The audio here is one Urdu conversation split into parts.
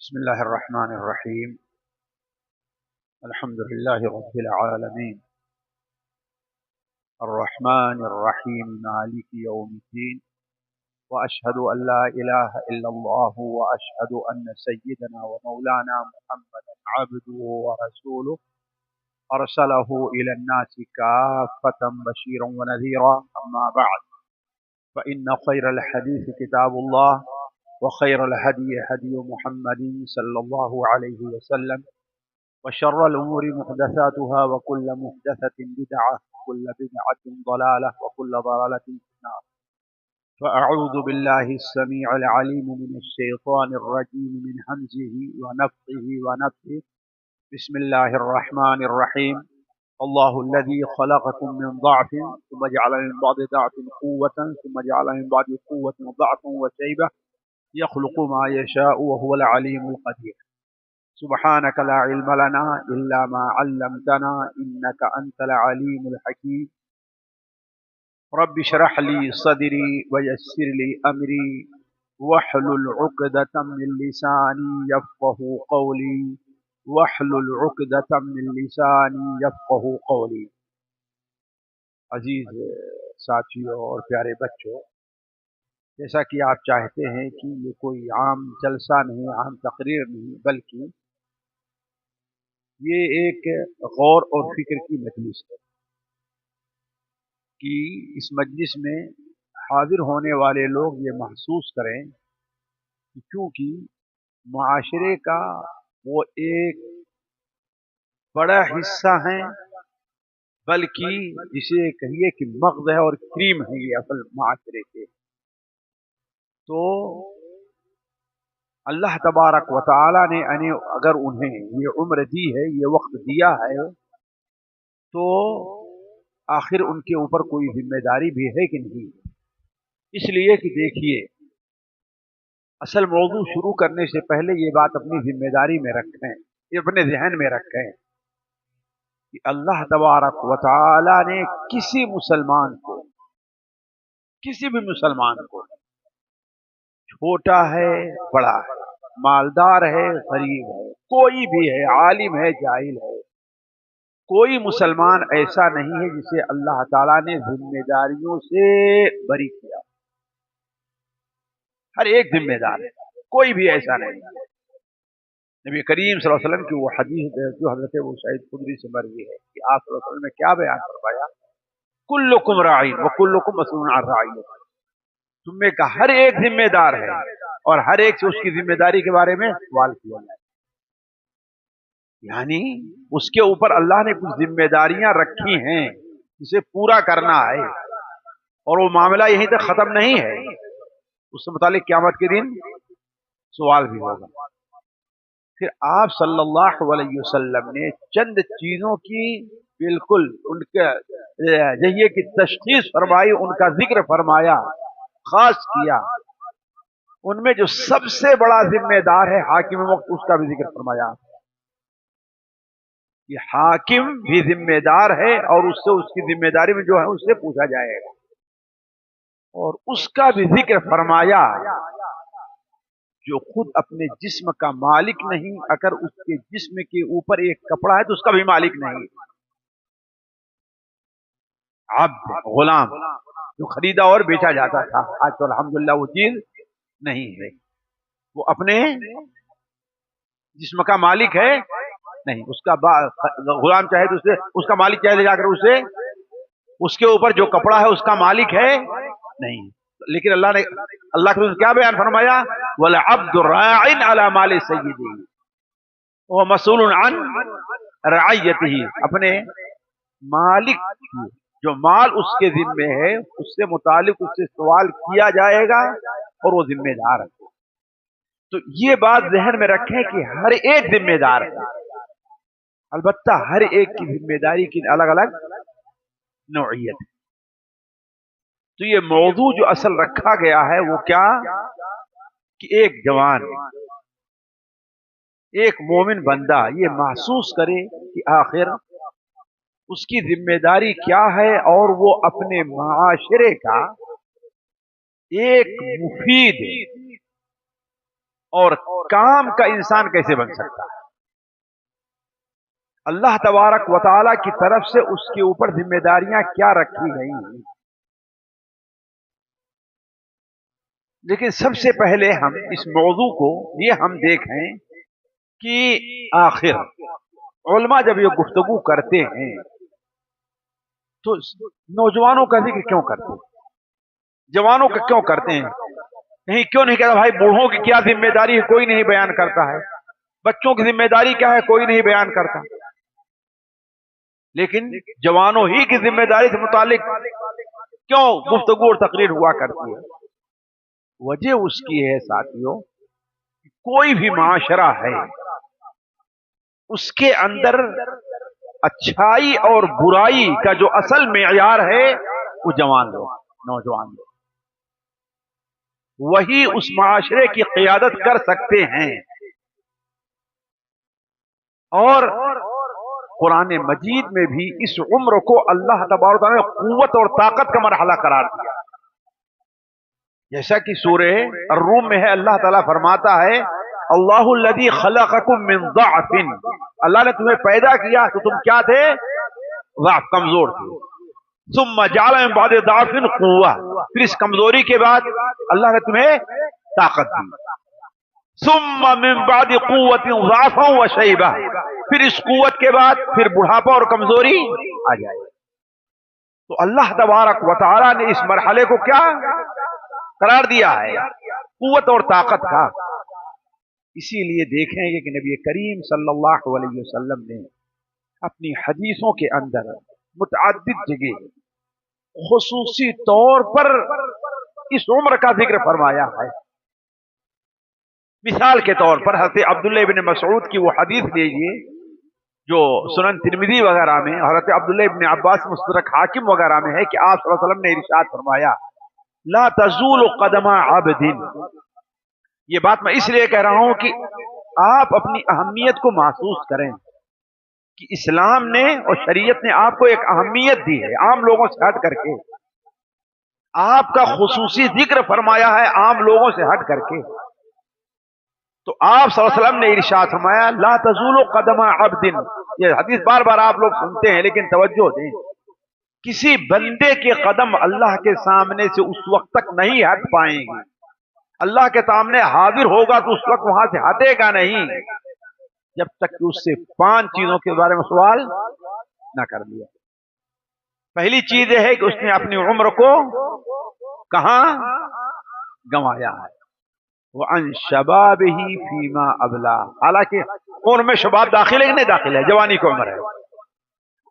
بسم الله الرحمن الرحيم. الحمد لله رب العالمين الرحمن الرحيم مالك يوم الدين، وأشهد أن لا إله إلا الله، وأشهد أن سيدنا ومولانا محمدا عبده ورسوله أرسله إلى الناس كافة بشيرا ونذيرا. أما بعد، فإن خير الحديث كتاب الله، وخير الهدي هدي محمد صلى الله عليه وسلم، وشر الأمور محدثاتها، وكل محدثة بدعة، وكل بدعة ضلالة، وكل ضلالة في النار. فأعوذ بالله السميع العليم من الشيطان الرجيم من همزه ونفخه ونفثه. بسم الله الرحمن الرحيم. الله الذي خلقكم من ضعف ثم جعل من بعد ضعف قوة ثم جعل من بعد قوة ضعفا وشيبة يخلق ما يشاء وهو العليم القدير. سبحانك لا علم لنا إلا ما علمتنا إنك أنت العليم الحكيم. رب اشرح لي صدري ويسر لي أمري واحلل عقدة من لساني يفقه قولي واحلل عقدة من لساني يفقه قولي. عزیز ساتھیوں اور پیارے بچوں، جیسا کہ آپ چاہتے ہیں کہ یہ کوئی عام جلسہ نہیں، عام تقریر نہیں، بلکہ یہ ایک غور اور فکر کی مجلس ہے کہ اس مجلس میں حاضر ہونے والے لوگ یہ محسوس کریں کہ چونکہ معاشرے کا وہ ایک بڑا حصہ ہیں، بلکہ جسے کہیے کہ مغز ہے اور کریم ہے یہ اصل معاشرے کے، تو اللہ تبارک و تعالی نے اگر انہیں یہ عمر دی ہے، یہ وقت دیا ہے، تو آخر ان کے اوپر کوئی ذمہ داری بھی ہے کہ نہیں؟ اس لیے کہ دیکھیے، اصل موضوع شروع کرنے سے پہلے یہ بات اپنی ذمہ داری میں رکھیں، یہ اپنے ذہن میں رکھیں کہ اللہ تبارک و تعالی نے کسی بھی مسلمان کو، چھوٹا ہے بڑا ہے، مالدار ہے غریب ہے، کوئی بھی ہے، عالم ہے جاہل ہے، کوئی مسلمان ایسا نہیں ہے جسے اللہ تعالیٰ نے ذمہ داریوں سے بری کیا۔ ہر ایک ذمہ دار ہے، کوئی بھی ایسا نہیں ہے۔ نبی کریم صلی اللہ علیہ وسلم کی وہ حدیث جو حضرت ابو سعید خدری سے مروی ہے کہ آپ صلی اللہ علیہ وسلم نے کیا بیان فرمایا؟ کلکم راع وکلکم مسئول عن رعیتہ، تم میں کا ہر ایک ذمہ دار ہے اور ہر ایک سے اس کی ذمہ داری کے بارے میں سوال کیا جائے، یعنی اس کے اوپر اللہ نے کچھ ذمہ داریاں رکھی ہیں جسے پورا کرنا ہے، اور وہ معاملہ یہیں تک ختم نہیں ہے، اس سے متعلق قیامت کے دن سوال بھی ہوگا۔ پھر آپ صلی اللہ علیہ وسلم نے چند چیزوں کی بالکل ان کے ذریعے کی تشخیص فرمائی، ان کا ذکر فرمایا، خاص کیا۔ ان میں جو سب سے بڑا ذمہ دار ہے حاکم وقت، اس کا بھی ذکر فرمایا کہ حاکم بھی ذمہ دار ہے اور اس سے اس کی ذمہ داری میں جو ہے اس سے پوچھا جائے گا، اور اس کا بھی ذکر فرمایا جو خود اپنے جسم کا مالک نہیں، اگر اس کے جسم کے اوپر ایک کپڑا ہے تو اس کا بھی مالک نہیں، عبد غلام جو خریدا اور بیچا جاتا تھا، آج تو الحمدللہ وہ چیز نہیں ہے، وہ اپنے جسم کا مالک ہے نہیں، اس کا غلام چاہے تو اسے اس کا مالک چاہے جا کر اسے اس کے اوپر جو کپڑا ہے اس کا مالک ہے نہیں۔ لیکن اللہ کے کیا بیان فرمایا؟ وَالْعَبْدُ رَاعٍ عَلَى مَالِ سَيِّدِهِ وَهُوَ مَسْئُولٌ عَنْ رَعِيَّتِهِ، اپنے مالک جو مال اس کے ذمے ہے اس سے متعلق اس سے سوال کیا جائے گا اور وہ ذمہ دار ہے۔ تو یہ بات ذہن میں رکھیں کہ ہر ایک ذمہ دار ہے، البتہ ہر ایک کی ذمہ داری کی الگ الگ نوعیت ہے۔ تو یہ موضوع جو اصل رکھا گیا ہے وہ کیا کہ ایک جوان، ایک مومن بندہ یہ محسوس کرے کہ آخر اس کی ذمہ داری کیا ہے، اور وہ اپنے معاشرے کا ایک مفید اور کام کا انسان کیسے بن سکتا ہے؟ اللہ تبارک و تعالی کی طرف سے اس کے اوپر ذمہ داریاں کیا رکھی گئی ہیں۔ لیکن سب سے پہلے ہم اس موضوع کو یہ ہم دیکھیں کہ آخر علماء جب یہ گفتگو کرتے ہیں تو نوجوانوں کا ذکر کیوں کرتے ہیں، جوانوں کا کیوں کرتے ہیں؟ نہیں کیوں نہیں کہتا بھائی بوڑھوں کی کیا ذمہ داری ہے، کوئی نہیں بیان کرتا ہے، بچوں کی ذمہ داری کیا ہے، کوئی نہیں بیان کرتا، لیکن جوانوں ہی کی ذمہ داری سے متعلق کیوں گفتگو اور تقریر ہوا کرتی ہے؟ وجہ اس کی ہے ساتھیوں، کوئی بھی معاشرہ ہے اس کے اندر اچھائی اور برائی کا جو اصل معیار ہے وہ جوان لوگ، نوجوان لوگ، وہی اس معاشرے کی قیادت کر سکتے ہیں۔ اور قرآن مجید میں بھی اس عمر کو اللہ تبارک و تعالی نے قوت اور طاقت کا مرحلہ قرار دیا، جیسا کہ سورہ الروم میں ہے، اللہ تعالیٰ فرماتا ہے اللہ الذی خلقکم من ضعف، اللہ نے تمہیں پیدا کیا تو تم کیا تھے؟ ضعف، کمزور تھے، ثم جعل من بعد ضعف قوہ، پھر اس کمزوری کے بعد اللہ نے تمہیں طاقت دی، ثم من بعد قوت ضعفا وشیبہ، پھر اس قوت کے بعد پھر بڑھاپا اور کمزوری آ جائے۔ تو اللہ تبارک و تعالی نے اس مرحلے کو کیا قرار دیا ہے؟ قوت اور طاقت کا۔ اسی لیے دیکھیں گے کہ نبی کریم صلی اللہ علیہ وسلم نے اپنی حدیثوں کے اندر متعدد جگہ خصوصی طور پر اس عمر کا ذکر فرمایا ہے۔ مثال کے طور پر حضرت عبداللہ ابن مسعود کی وہ حدیث لیجیے جو سنن ترمذی وغیرہ میں، حضرت عبداللہ ابن عباس مستدرک حاکم وغیرہ میں ہے کہ آپ صلی اللہ علیہ وسلم نے ارشاد فرمایا لا تزول قدم عبد، یہ بات میں اس لیے کہہ رہا ہوں کہ آپ اپنی اہمیت کو محسوس کریں کہ اسلام نے اور شریعت نے آپ کو ایک اہمیت دی ہے، عام لوگوں سے ہٹ کر کے آپ کا خصوصی ذکر فرمایا ہے، عام لوگوں سے ہٹ کر کے۔ تو آپ صلی اللہ علیہ وسلم نے ارشاد فرمایا لا تزول قدم عبد، یہ حدیث بار بار آپ لوگ سنتے ہیں لیکن توجہ دیں، کسی بندے کے قدم اللہ کے سامنے سے اس وقت تک نہیں ہٹ پائیں گے، اللہ کے سامنے حاضر ہوگا تو اس وقت وہاں سے ہٹے گا نہیں جب تک کہ اس سے 5 چیزوں کے بارے میں سوال نہ کر لیا۔ پہلی چیز یہ ہے کہ اس نے اپنی عمر کو کہاں گنوایا ہے، وَعَنْ شَبَابِهِ فِي مَا أَبْلَى، حالانکہ عمر میں شباب داخل ہے کہ نہیں داخل ہے؟ جوانی کی عمر ہے،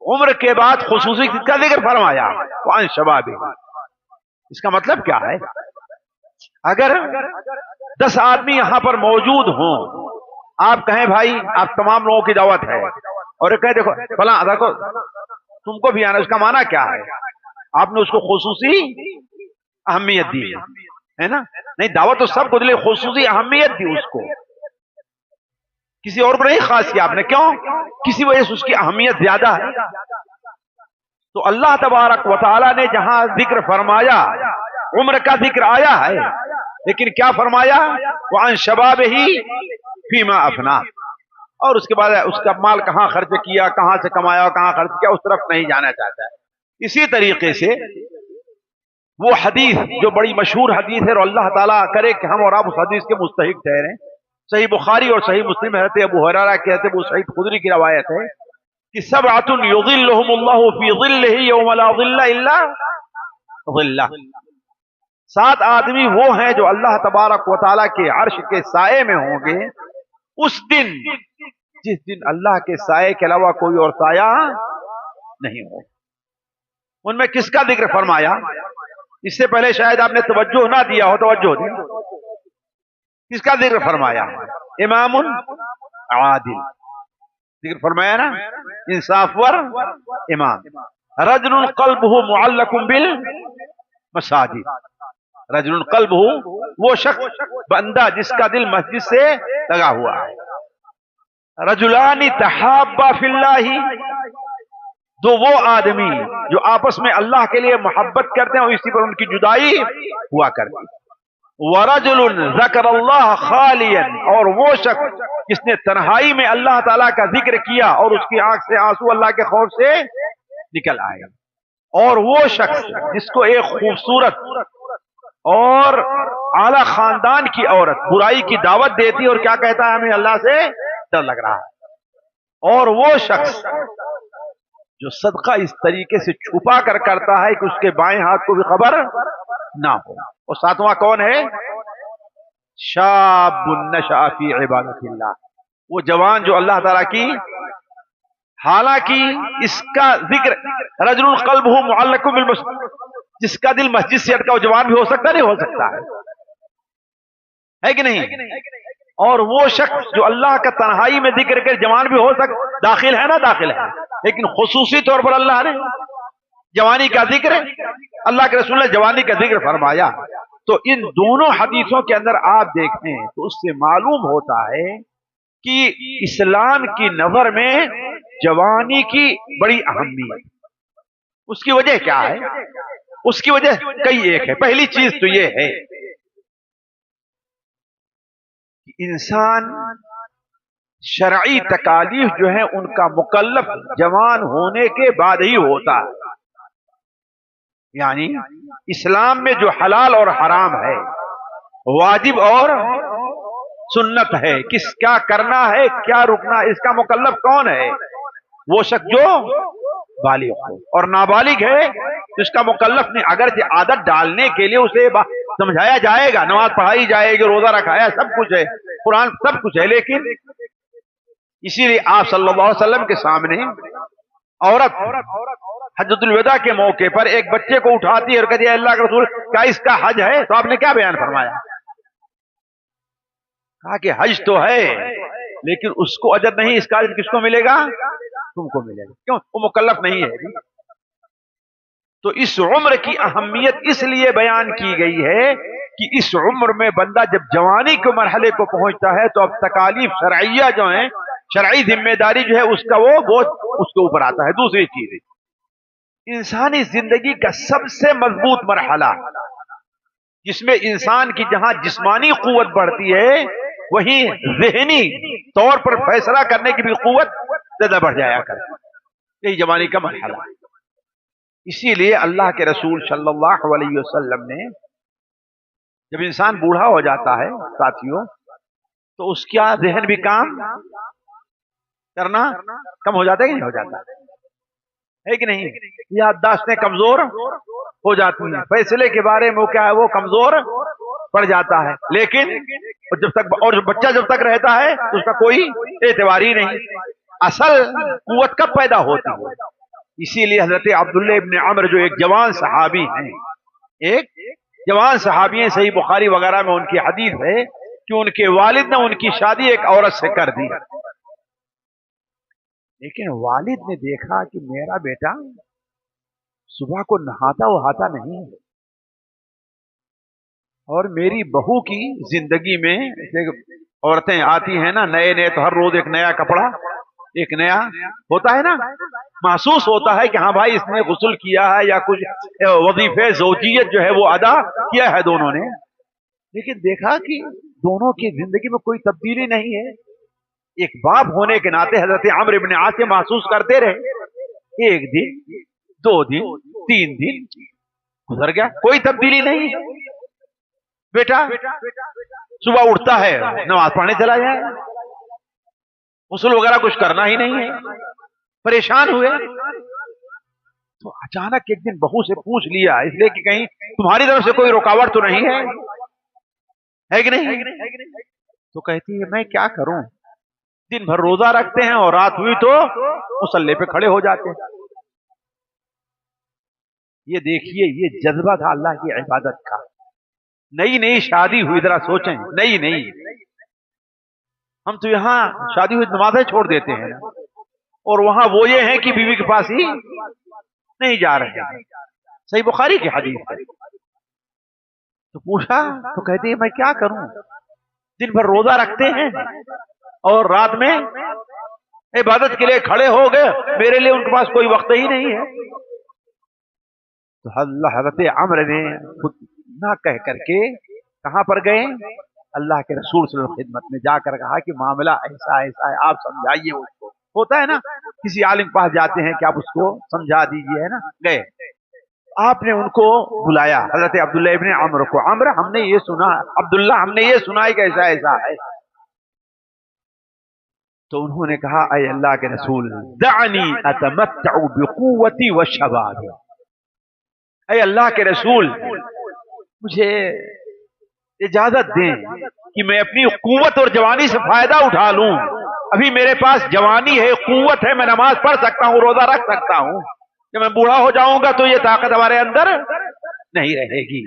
عمر کے بعد خصوصی کا ذکر فرمایا وَعَنْ شَبَابِهِ، اس کا مطلب کیا ہے؟ اگر 10 آدمی یہاں پر موجود ہوں، آپ کہیں بھائی آپ تمام لوگوں کی دعوت ہے، اور کہیں دیکھو فلاں دیکھو تم کو بھی آنا، اس کا معنی کیا ہے؟ آپ نے اس کو خصوصی اہمیت دی ہے نا؟ نہیں، دعوت تو سب کو دلی، خصوصی اہمیت دی اس کو، کسی اور کو نہیں خاص کیا آپ نے، کیوں؟ کسی وجہ سے اس کی اہمیت زیادہ ہے۔ تو اللہ تبارک و تعالی نے جہاں ذکر فرمایا، عمر کا ذکر آیا ہے، لیکن کیا فرمایا؟ وَعَنْ شَبَابِهِ فِي مَا أَفْنَىٰ، اور اس کے بعد اس کا مال کہاں خرچ کیا، کہاں سے کمایا، کہاں خرچ کیا، اس طرف نہیں جانا چاہتا ہے۔ اسی طریقے سے وہ حدیث جو بڑی مشہور حدیث ہے، اور اللہ تعالیٰ کرے کہ ہم اور آپ اس حدیث کے مستحق ٹھہریں، صحیح بخاری اور صحیح مسلم حضرت ابو ہریرہ کی، حضرت ابو سعید خدری کی روایت ہے کہ سبعۃ یظلھم اللہ فی ظلہ یوم لا ظل الا ظلہ، 7 آدمی وہ ہیں جو اللہ تبارک و تعالیٰ کے عرش کے سائے میں ہوں گے اس دن جس دن اللہ کے سائے کے علاوہ کوئی اور سایہ نہیں ہو۔ ان میں کس کا ذکر فرمایا؟ اس سے پہلے شاید آپ نے توجہ نہ دیا ہو، توجہ دی، کس کا ذکر فرمایا؟ امام عادل، ذکر فرمایا نا، انصاف ور امام، رجل قلبہ معلق بالمساجد، رجل قلبہ وہ شخص بندہ جس کا دل مسجد سے لگا ہوا ہے، رجلان تحابا فی اللہ، دو وہ آدمی جو آپس میں اللہ کے لیے محبت کرتے ہیں اور اسی پر ان کی جدائی ہوا کرتی ہے۔ ورجل ذکر اللہ خالیا، اور وہ شخص جس نے تنہائی میں اللہ تعالیٰ کا ذکر کیا اور اس کی آنکھ سے آنسو اللہ کے خوف سے نکل آئے، اور وہ شخص جس کو ایک خوبصورت اور اعلی خاندان کی عورت برائی کی دعوت دیتی اور کیا کہتا ہے ہمیں اللہ سے ڈر لگ رہا ہے، اور وہ شخص جو صدقہ اس طریقے سے چھپا کر کرتا ہے کہ اس کے بائیں ہاتھ کو بھی خبر نہ ہو، اور ساتواں کون ہے؟ شاب نشأ فی عبادت اللہ، وہ جوان جو اللہ تعالیٰ کی، حالانکہ اس کا ذکر رجل قلبہ معلق بالمسجد، جس کا دل مسجد سے اٹکا، وہ جوان بھی ہو سکتا نہیں ہو سکتا ہے کہ نہیں؟ اور وہ شخص جو اللہ کا تنہائی میں ذکر کر جوان بھی ہو سکتا، داخل ہے نا، داخل ہے، لیکن خصوصی طور پر اللہ نے جوانی کا ذکر، اللہ کے رسول نے جوانی کا ذکر فرمایا۔ تو ان دونوں حدیثوں کے اندر آپ دیکھیں تو اس سے معلوم ہوتا ہے کہ اسلام کی نظر میں جوانی کی بڑی اہمیت۔ اس کی وجہ کیا ہے؟ اس کی وجہ کئی ایک ہے۔ پہلی چیز تو یہ ہے کہ انسان شرعی تکالیف جو ہیں ان کا مکلف جوان ہونے کے بعد ہی ہوتا ہے، یعنی اسلام میں جو حلال اور حرام ہے، واجب اور سنت ہے، کیا کرنا ہے کیا رکنا، اس کا مکلف کون ہے؟ وہ شخص جو بالغ ہو، اور نابالغ ہے اس کا مکلف نہیں، اگرچہ عادت ڈالنے کے لیے اسے سمجھایا جائے گا، نماز پڑھائی جائے گی، روزہ رکھایا، سب کچھ ہے، قرآن سب کچھ ہے، لیکن اسی لیے آپ صلی اللہ علیہ وسلم کے سامنے عورت حجۃ الوداع کے موقع پر ایک بچے کو اٹھاتی ہے اور کہتی ہے اللہ کے رسول کیا اس کا حج ہے؟ تو آپ نے کیا بیان فرمایا؟ کہا کہ حج تو ہے لیکن اس کو اجر نہیں، اس کا اجر کس کو ملے گا؟ تم کو ملے گا، کیوں؟ وہ مکلف نہیں ہے۔ تو اس عمر کی اہمیت اس لیے بیان کی گئی ہے کہ اس عمر میں بندہ جب جوانی کے مرحلے کو پہنچتا ہے تو اب تکالیف شرعیہ جو ہیں، شرعی ذمہ داری جو ہے اس کا وہ بوجھ اس کے اوپر آتا ہے۔ دوسری چیز، انسانی زندگی کا سب سے مضبوط مرحلہ جس میں انسان کی جہاں جسمانی قوت بڑھتی ہے وہیں ذہنی طور پر فیصلہ کرنے کی بھی قوت زیادہ بڑھ جایا کرتی ہے، یہی جوانی کا مرحلہ۔ اسی لیے اللہ کے رسول صلی اللہ علیہ وسلم نے جب انسان بوڑھا ہو جاتا ہے ساتھیوں تو اس کا ذہن بھی کام کرنا کم ہو جاتا ہے کہ نہیں ہو جاتا ہے کہ نہیں؟ یادداشتیں کمزور ہو جاتی ہیں، فیصلے کے بارے میں وہ کیا ہے، وہ کمزور پڑ جاتا ہے، لیکن جب تک اور بچہ جب تک رہتا ہے تو اس کا کوئی اعتبار ہی نہیں۔ اصل قوت کب پیدا ہوتی ہے؟ اسی لیے حضرت عبداللہ ابن عمر جو ایک جوان صحابی ہیں، ایک جوان صحابی ہیں، صحیح بخاری وغیرہ میں ان کی حدیث ہے کہ ان کے والد نے ان کی شادی ایک عورت سے کر دی، لیکن والد نے دیکھا کہ میرا بیٹا صبح کو نہاتا وہاتا نہیں ہے، اور میری بہو کی زندگی میں عورتیں آتی ہیں نا نئے نئے، تو ہر روز ایک نیا کپڑا، ایک نیا ہوتا ہے نا، محسوس ہوتا ہے کہ ہاں بھائی اس نے غسل کیا ہے یا کچھ وظیفے زوجیت جو ہے وہ ادا کیا ہے دونوں نے، لیکن دیکھا کہ دونوں کی زندگی میں کوئی تبدیلی نہیں ہے۔ ایک باپ ہونے کے ناطے حضرت عمرو بن عاص محسوس کرتے رہے، ایک دن، دو دن، تین دن گزر گیا، کوئی تبدیلی نہیں۔ بیٹا صبح اٹھتا ہے نماز پڑھنے چلا جائے، غسل وغیرہ کچھ کرنا ہی نہیں ہے، پریشان ہوئے تو اچانک ایک دن بہو سے پوچھ لیا، اس لیے کہ کہیں تمہاری طرف سے کوئی رکاوٹ تو نہیں ہے کہ نہیں؟ تو کہتی ہے میں کیا کروں، دن بھر روزہ رکھتے ہیں اور رات ہوئی تو مصلی پہ کھڑے ہو جاتے ہیں۔ یہ دیکھیے یہ جذبہ تھا اللہ کی عبادت کا۔ نئی نئی شادی ہوئی، ذرا سوچیں، نئی نئی، ہم تو یہاں شادی ہوئی نمازیں چھوڑ دیتے ہیں اور وہاں وہ یہ ہیں کہ بیوی کے پاس ہی نہیں جا رہے ہیں، صحیح بخاری کی حدیث ہے۔ تو پوچھا تو کہتی ہے میں کیا کروں، دن بھر روزہ رکھتے ہیں اور رات میں عبادت کے لیے کھڑے ہو گئے، میرے لیے ان کے پاس کوئی وقت ہی نہیں ہے۔ تو حضرت عمرو نے خود نہ کہہ کر کے کہاں پر گئے؟ اللہ کے رسول صلی اللہ علیہ وسلم خدمت میں جا کر کہا کہ معاملہ ایسا ایسا ہے، آپ سمجھائیے اس کو. ہوتا ہے نا کسی عالم پاس جاتے ہیں کہ آپ اس کو سمجھا دیجئے، ہے نا. گئے، آپ نے ان کو بلایا، حضرت عبداللہ ابن عمرو کو. عمرو ہم نے یہ سنا، عبداللہ ہم نے یہ سنا ہے کہ ایسا ایسا ہے. تو انہوں نے کہا اے اللہ کے رسول دعنی اتمتع بقوتی وشبابی، اے اللہ کے رسول مجھے اجازت دیں کہ میں اپنی قوت اور جوانی سے فائدہ اٹھا لوں. ابھی میرے پاس جوانی ہے، قوت ہے، میں نماز پڑھ سکتا ہوں، روزہ رکھ سکتا ہوں. کہ میں بوڑھا ہو جاؤں گا تو یہ طاقت ہمارے اندر نہیں رہے گی.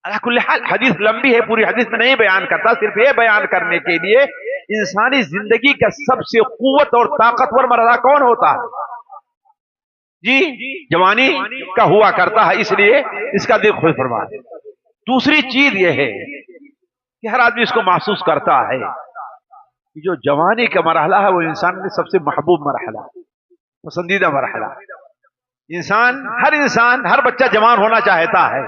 اللہ کل حال حدیث لمبی ہے، پوری حدیث میں نہیں بیان کرتا، صرف یہ بیان کرنے کے لیے انسانی زندگی کا سب سے قوت اور طاقتور مرحلہ کون ہوتا ہے؟ جی جوانی کا ہوا کرتا ہے، اس لیے اس کا ذکر خود فرما. دوسری چیز یہ ہے کہ ہر آدمی اس کو محسوس کرتا ہے کہ جو جوانی کا مرحلہ ہے وہ انسان کے سب سے محبوب مرحلہ، پسندیدہ مرحلہ. ہر بچہ جوان ہونا چاہتا ہے،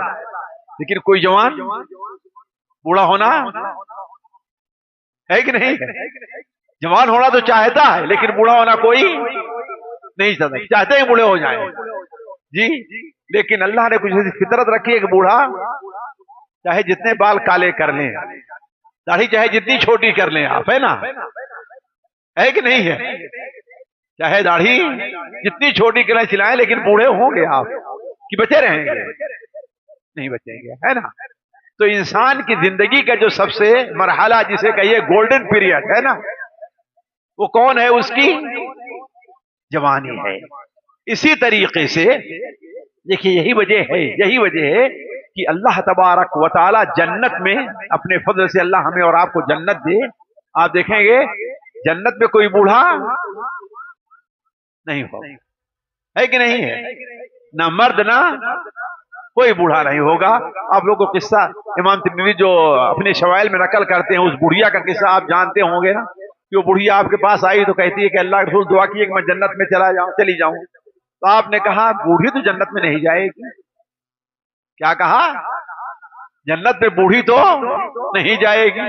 لیکن کوئی جوان بوڑھا ہونا ہے کہ نہیں؟ جوان ہونا تو چاہتا ہے لیکن بوڑھا ہونا کوئی نہیں چاہتا، چاہتے ہیں بوڑھے ہو جائیں جی. لیکن اللہ نے کچھ ایسی فطرت رکھی ہے کہ بوڑھا چاہے جتنے بال کالے کر لیں، داڑھی چاہے جتنی چھوٹی کر لیں، آپ ہے نا، ہے کہ نہیں ہے؟ چاہے داڑھی جتنی چھوٹی کریں چلائیں، لیکن بوڑھے ہوں گے آپ کہ بچے رہیں گے؟ نہیں بچیں گے، ہے نا. تو انسان کی زندگی کا جو سب سے مرحلہ جسے کہیے گولڈن پیریڈ ہے نا، وہ کون ہے؟ اس کی جوانی ہے. اسی طریقے سے دیکھیے یہی وجہ ہے کہ اللہ تبارک و تعالی جنت میں اپنے فضل سے اللہ ہمیں اور آپ کو جنت دے. آپ دیکھیں گے جنت میں کوئی بوڑھا نہیں ہو، ہے کہ نہیں ہے؟ نہ مرد نہ کوئی بوڑھا نہیں ہوگا. آپ لوگوں کو قصہ امام ترمذی جو اپنے شوائل میں نقل کرتے ہیں، اس بڑھیا کا قصہ آپ جانتے ہوں گے نا، کہ وہ بڑھیا آپ کے پاس آئی تو کہتی ہے کہ اللہ کے رسول دعا کیے کہ میں جنت میں چلی جاؤں. تو آپ نے کہا بوڑھی تو جنت میں نہیں جائے گی. کیا کہا؟ جنت میں بوڑھی تو نہیں جائے گی.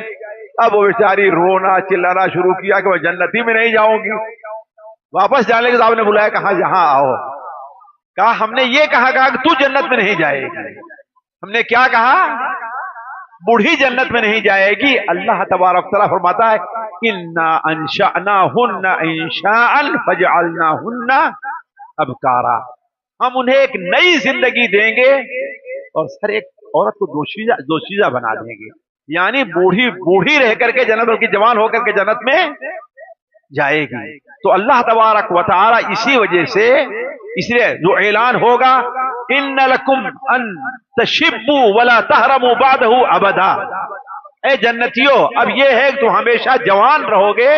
اب وہ بیچاری رونا چلانا شروع کیا کہ میں جنتی میں نہیں جاؤں گی. واپس جانے کے بعد آپ نے بلایا، کہا یہاں آؤ. کہا ہم نے یہ کہا کہ تو جنت میں نہیں جائے گی. ہم نے کیا کہا؟ بوڑھی جنت میں نہیں جائے گی. اللہ تبارک تعالیٰ فرماتا ہے انا انشأناہن انشاء فجعلناہن ابکارا، ہم انہیں ایک نئی زندگی دیں گے اور ہر ایک عورت کو دوشیزہ بنا دیں گے. یعنی بوڑھی رہ کر کے جنت کی جوان ہو کر کے جنت میں جائے گی. تو اللہ تبارک و تعالی اسی وجہ سے اس لیے جو اعلان ہوگا ان لکم ان تشبوا ولا تحرموا بعده ابدا، اے جنتیوں اب یہ ہے کہ تم ہمیشہ جوان رہو گے،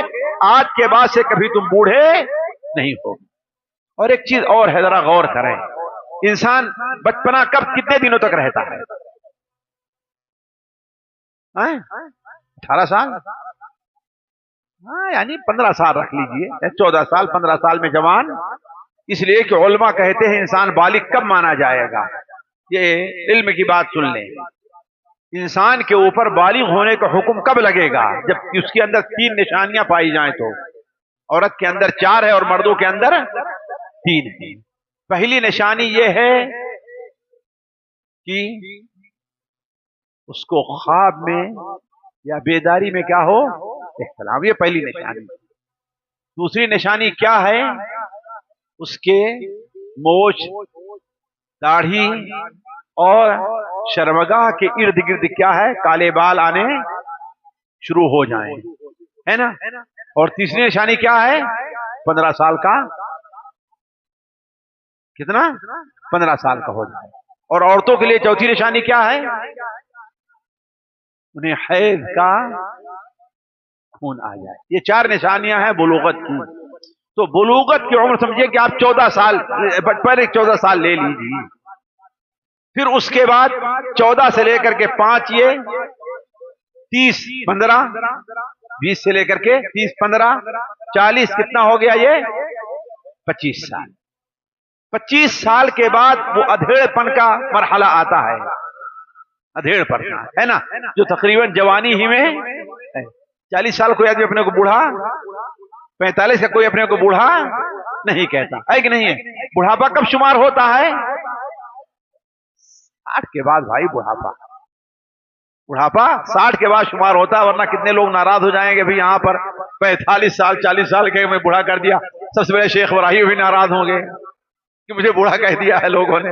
آج کے بعد سے کبھی تم بوڑھے نہیں ہو. اور ایک چیز اور ہے، ذرا غور کریں، انسان بچپنا کتنے دنوں تک رہتا ہے؟ 18 سال، یعنی 15 سال رکھ لیجئے، 14 سال 15 سال میں جوان. اس لیے کہ علماء کہتے ہیں انسان بالغ کب مانا جائے گا. یہ علم کی بات سن لیں، انسان کے اوپر بالغ ہونے کا حکم کب لگے گا؟ جب اس کے اندر 3 نشانیاں پائی جائیں. تو عورت کے اندر 4 ہے اور مردوں کے اندر 3 ہے. پہلی نشانی یہ ہے کہ اس کو خواب میں یا بیداری میں کیا ہو؟ احتلام. یہ پہلی نشانی. دوسری نشانی کیا ہے؟ اس کے موچ، داڑھی اور شرمگاہ کے ارد گرد کیا ہے؟ کالے بال آنے شروع ہو جائیں، ہے نا. اور تیسری نشانی کیا ہے؟ 15 سال کا، کتنا؟ 15 سال کا ہو جائے. اور عورتوں کے لیے چوتھی نشانی کیا ہے؟ انہیں حیض کا خون آ جائے. یہ 4 نشانیاں ہیں بلوغت کی. تو بلوغت کی عمر سمجھے کہ آپ 14 سال، پہلے 14 سال لے لیجیے، پھر اس کے بعد 14 سے لے کر کے 5 یہ 30 15 20 سے لے کر کے 30 15 40 کتنا ہو گیا؟ یہ 25 سال. 25 سال کے بعد وہ ادھیڑ پن کا مرحلہ آتا ہے. ادھیڑ پڑنا ہے نا، جو تقریباً جوانی ہی میں 40 سال کوئی آدمی اپنے کو بوڑھا، 45 کا کوئی اپنے کو بوڑھا نہیں کہتا ہے کہ نہیں ہے؟ بڑھاپا کب شمار ہوتا ہے؟ 60 کے بعد بھائی بڑھاپا 60 کے بعد شمار ہوتا ہے، ورنہ کتنے لوگ ناراض ہو جائیں گے بھی یہاں پر 45 سال 40 سال کے میں بوڑھا کر دیا، سب سے بڑے شیخ ابراہیم بھی ناراض ہوں گے کہ مجھے بوڑھا کہہ دیا ہے لوگوں نے،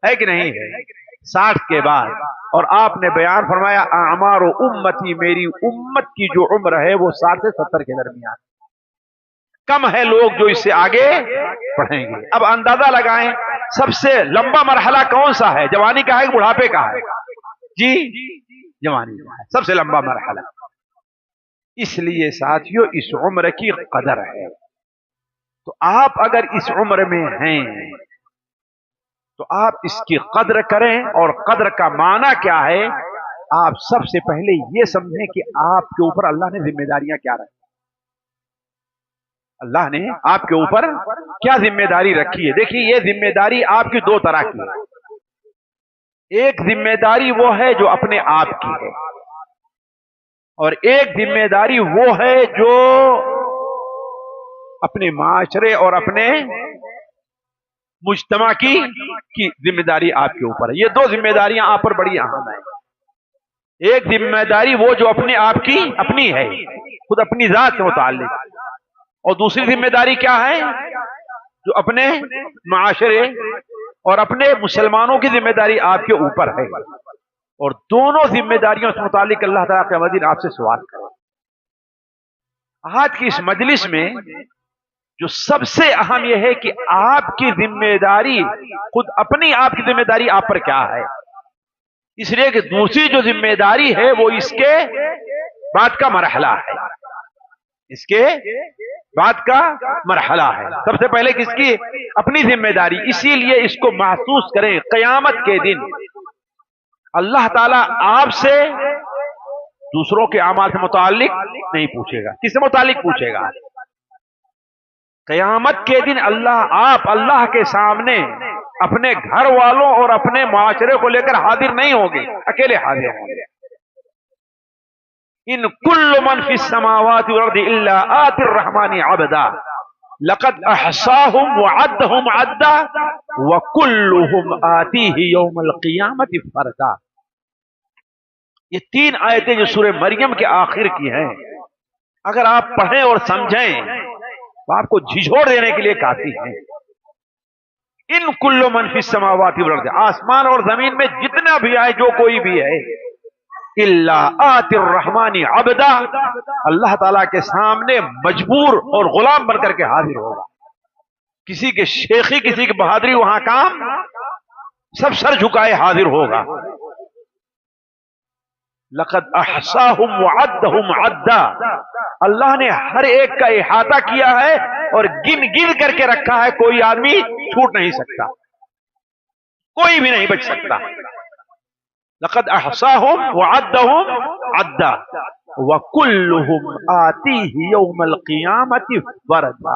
ہے کہ نہیں ہے؟ 60 کے بعد، اور آپ نے بیان فرمایا اعمار امتی، میری امت کی جو عمر ہے وہ 60 سے 70 کے درمیان، کم ہے لوگ جو اس سے آگے بڑھیں گے۔ اب اندازہ لگائیں سب سے لمبا مرحلہ کون سا ہے؟ جوانی کا ہے کہ بڑھاپے کا ہے؟ جی جوانی کا ہے سب سے لمبا مرحلہ۔ اس لیے ساتھیوں اس عمر کی قدر ہے، تو آپ اگر اس عمر میں ہیں تو آپ اس کی قدر کریں، اور قدر کا معنی کیا ہے؟ آپ سب سے پہلے یہ سمجھیں کہ آپ کے اوپر اللہ نے ذمہ داریاں کیا رکھی، اللہ نے آپ کے اوپر کیا ذمہ داری رکھی ہے۔ دیکھیے یہ ذمہ داری آپ کی دو طرح کی ہے، ایک ذمہ داری وہ ہے جو اپنے آپ کی ہے، اور ایک ذمہ داری وہ ہے جو اپنے معاشرے اور اپنے مجتمع کی ذمہ داری آپ کے اوپر ہے۔ یہ دو ذمہ داریاں آپ پر بڑی اہم ہیں۔ ایک ذمہ داری وہ جو اپنے آپ کی اپنی ہے، خود اپنی ذات سے متعلق، اور دوسری ذمہ داری کیا ہے؟ جو اپنے معاشرے اور اپنے مسلمانوں کی ذمہ داری آپ کے اوپر ہے، اور دونوں ذمہ داریوں سے متعلق اللہ تعالیٰ کے مدین آپ سے سوال کریں۔ آج کی اس مجلس میں جو سب سے اہم یہ ہے کہ آپ کی ذمہ داری، خود اپنی آپ کی ذمہ داری آپ پر کیا ہے، اس لیے کہ دوسری جو ذمہ داری ہے وہ اس کے بعد کا مرحلہ ہے، اس کے بعد کا مرحلہ ہے۔ سب سے پہلے کس کی؟ اپنی ذمہ داری۔ اسی لیے اس کو محسوس کریں، قیامت کے دن اللہ تعالیٰ آپ سے دوسروں کے اعمال سے متعلق نہیں پوچھے گا۔ کس سے متعلق پوچھے گا؟ قیامت کے دن آپ اللہ کے سامنے اپنے گھر والوں اور اپنے معاشرے کو لے کر حاضر نہیں ہوں گے، اکیلے حاضر ہوں گے۔ ان کل من فی السماوات والارض الا آتی الرحمن عبدا لقد احصاهم وعدهم عدا وكلهم آتیہ یوم القیامت فردا۔ یہ 3 آیتیں جو سورہ مریم کے آخر کی ہیں، اگر آپ پڑھیں اور سمجھیں تو آپ کو جھنجھوڑ دینے کے لیے کافی ہیں۔ ان کل من فی السماوات والارض، آسمان اور زمین میں جتنا بھی آئے، جو کوئی بھی ہے، الا آتی الرحمن عبدا، اللہ تعالیٰ کے سامنے مجبور اور غلام بن کر کے حاضر ہوگا۔ کسی کے شیخی، کسی کی بہادری وہاں کام، سب سر جھکائے حاضر ہوگا۔ لقد احصاهم وعدهم عدا، اللہ نے ہر ایک کا احاطہ کیا ہے اور گن گن کر کے رکھا ہے، کوئی آدمی چھوٹ نہیں سکتا، کوئی بھی نہیں بچ سکتا۔ لقد احصاهم وعدهم عدا وكلهم آتیہ یوم القیامت فردا،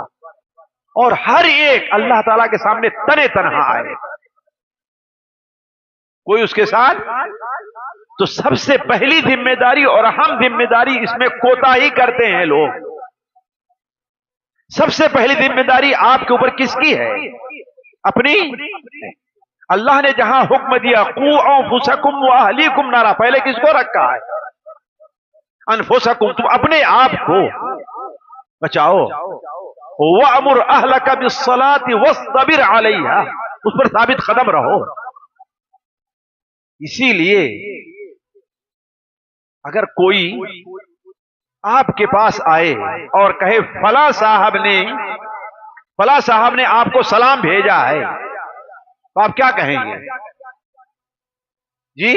اور ہر ایک اللہ تعالیٰ کے سامنے تنے تنہا آئے، کوئی اس کے ساتھ۔ تو سب سے پہلی ذمہ داری اور اہم ذمہ داری، اس میں کوتاہی کرتے ہیں لوگ۔ سب سے پہلی ذمہ داری آپ کے اوپر کس کی ہے؟ اپنی۔ اللہ نے جہاں حکم دیا قوا انفسکم واہلیکم نارا، پہلے کس کو رکھا ہے؟ انفسکم، تم اپنے آپ کو بچاؤ۔ وَأْمُرْ أَهْلَكَ بِالصَّلَاةِ وَاصْطَبِرْ عَلَيْهَا، اس پر ثابت قدم رہو۔ اسی لیے اگر کوئی آپ کے پاس آئے اور کہے فلاں صاحب نے آپ کو سلام بھیجا ہے، تو آپ کیا کہیں گے؟ جی،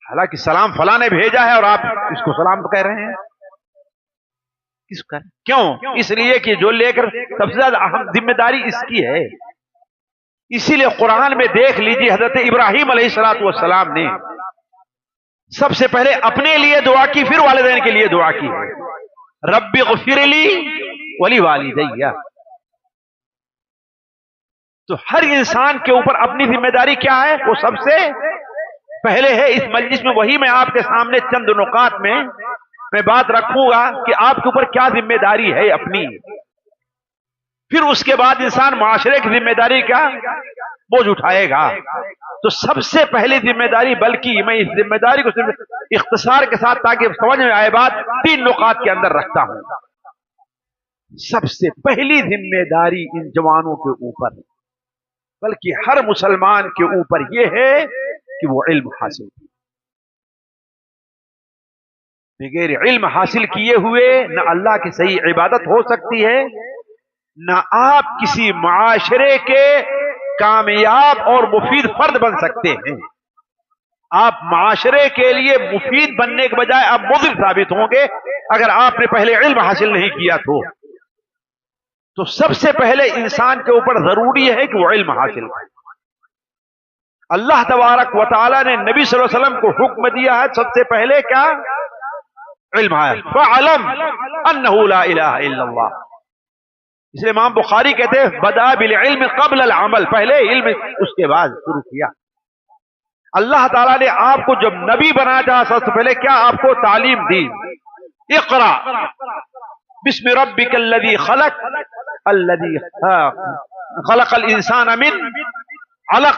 حالانکہ سلام فلاں نے بھیجا ہے اور آپ اس کو سلام تو کہہ رہے ہیں، کس کا؟ کیوں؟ اس لیے کہ جو لے کر سب سے زیادہ اہم ذمہ داری اس کی ہے۔ اسی لیے قرآن میں دیکھ لیجیے حضرت ابراہیم علیہ السلام نے سب سے پہلے اپنے لیے دعا کی، پھر والدین کے لیے دعا کی ہے، رب اغفر لی ولی والدی۔ تو ہر انسان کے اوپر اپنی ذمہ داری کیا ہے؟ وہ سب سے پہلے ہے. اس مجلس میں وہی میں آپ کے سامنے چند نکات میں بات رکھوں گا کہ آپ کے اوپر کیا ذمہ داری ہے اپنی. پھر اس کے بعد انسان معاشرے کی ذمہ داری کا بوجھ اٹھائے گا. تو سب سے پہلی ذمہ داری، بلکہ میں اس ذمہ داری کو صرف اختصار کے ساتھ تاکہ سمجھ میں آئے بات، 3 نکات کے اندر رکھتا ہوں. سب سے پہلی ذمہ داری ان جوانوں کے اوپر، بلکہ ہر مسلمان کے اوپر یہ ہے کہ وہ علم حاصل کرے. بغیر علم حاصل کیے ہوئے نہ اللہ کی صحیح عبادت ہو سکتی ہے، نہ آپ کسی معاشرے کے کامیاب اور مفید فرد بن سکتے ہیں. آپ معاشرے کے لیے مفید بننے کے بجائے آپ مضر ثابت ہوں گے اگر آپ نے پہلے علم حاصل نہیں کیا. تو سب سے پہلے انسان کے اوپر ضروری ہے کہ وہ علم حاصل کرے. اللہ تبارک و تعالی نے نبی صلی اللہ علیہ وسلم کو حکم دیا ہے سب سے پہلے کیا؟ علم ہے. فَعَلَمْ أَنَّهُ لَا إِلَهَ إِلَّا اللَّهُ. اس لیے امام بخاری کہتے ہیں بدا بالعلم قبل العمل، پہلے علم اس کے بعد شروع کیا. اللہ تعالیٰ نے آپ کو جب نبی بنایا تھا سب سے پہلے کیا آپ کو تعلیم دی؟ اقرا بسم ربک الذی خلق الذی خلق الانسان من علق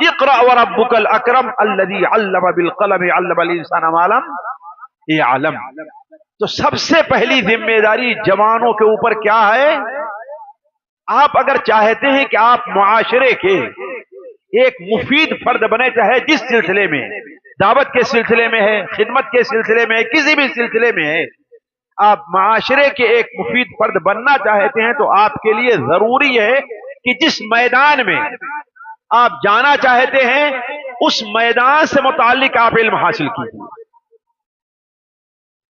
اقرا وربک الاکرم الذی علم بالقلم علم الانسان ما لم یعلم. تو سب سے پہلی ذمہ داری جوانوں کے اوپر کیا ہے؟ آپ اگر چاہتے ہیں کہ آپ معاشرے کے ایک مفید فرد بنے، چاہے جس سلسلے میں، دعوت کے سلسلے میں ہے، خدمت کے سلسلے میں ہے، کسی بھی سلسلے میں ہے، آپ معاشرے کے ایک مفید فرد بننا چاہتے ہیں تو آپ کے لیے ضروری ہے کہ جس میدان میں آپ جانا چاہتے ہیں اس میدان سے متعلق آپ علم حاصل کیجیے.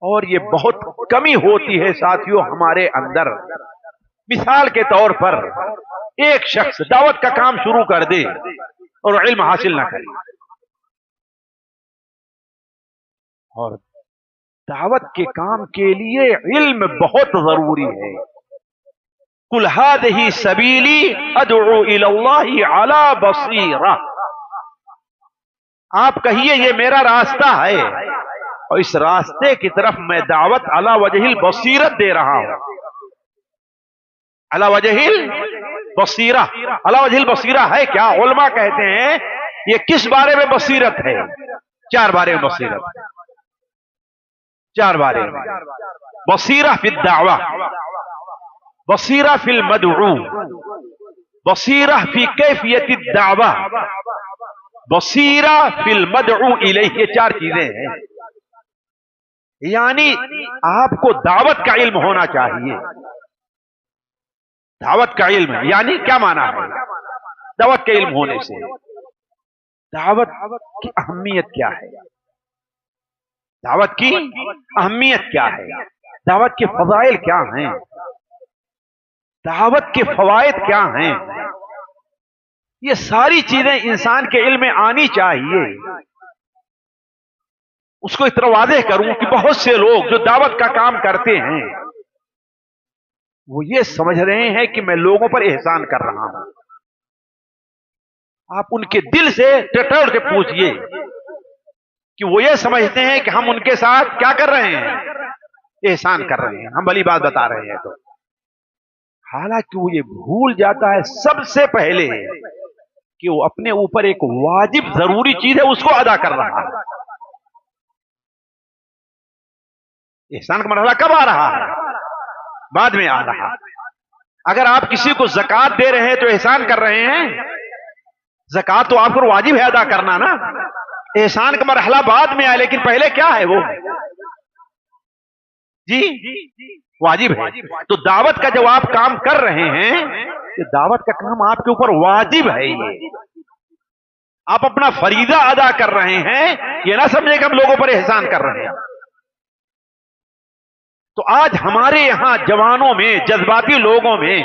اور یہ بہت کمی ہوتی ہے ساتھیوں ہمارے اندر. مثال کے طور پر ایک شخص دعوت کا کام شروع کر دے اور علم حاصل نہ کرے. اور دعوت کے کام کے لیے علم بہت ضروری ہے. قُلْ هَٰذِهِ سَبِيلِي أَدْعُو إِلَى اللَّهِ عَلَىٰ بَصِيرَةٍ. آپ کہیے یہ میرا راستہ ہے اور اس راستے کی طرف میں دعوت علی وجہ البصیرت دے رہا ہوں. علی وجہ البصیرہ، علی وجہ البصیرہ ہے کیا؟ علماء کہتے ہیں یہ کس بارے میں بصیرت ہے؟ 4 بارے میں بصیرت، 4 بارے میں. بصیرہ فی الدعوہ، بصیرہ فی المدعو، بصیرہ فی کیفیت الدعوہ، بصیرہ فی المدعو الیہ. یہ 4 چیزیں ہیں. یعنی آپ کو دعوت کا علم ہونا چاہیے. دعوت کا علم ہے یعنی کیا معنی ہے دعوت کے علم ہونے سے؟ دعوت کی اہمیت کیا ہے؟ دعوت کی اہمیت کیا ہے؟ دعوت کے فضائل کیا ہیں؟ دعوت کے فوائد کیا ہیں؟ یہ ساری چیزیں انسان کے علم میں آنی چاہیے. اس کو اتنا واضح کروں کہ بہت سے لوگ جو دعوت کا کام کرتے ہیں وہ یہ سمجھ رہے ہیں کہ میں لوگوں پر احسان کر رہا ہوں. آپ ان کے دل سے ٹٹول کے پوچھئے کہ وہ یہ سمجھتے ہیں کہ ہم ان کے ساتھ کیا کر رہے ہیں؟ احسان کر رہے ہیں، ہم بھلی بات بتا رہے ہیں. تو حالانکہ وہ یہ بھول جاتا ہے سب سے پہلے کہ وہ اپنے اوپر ایک واجب ضروری چیز ہے اس کو ادا کر رہا ہے. احسان کا مرحلہ کب آ رہا ہے؟ بعد میں آ رہا. اگر آپ کسی کو زکات دے رہے ہیں تو احسان کر رہے ہیں. زکات تو آپ کو واجب ہے ادا کرنا نا. احسان کا مرحلہ بعد میں آئے لیکن پہلے کیا ہے وہ؟ جی واجب ہے. تو دعوت کا جب آپ کام کر رہے ہیں کہ دعوت کا کام آپ کے اوپر واجب ہے. یہ آپ اپنا فریضہ ادا کر رہے ہیں. یہ نہ سمجھے کہ ہم لوگوں پر احسان کر رہے ہیں. تو آج ہمارے یہاں جوانوں میں، جذباتی لوگوں میں،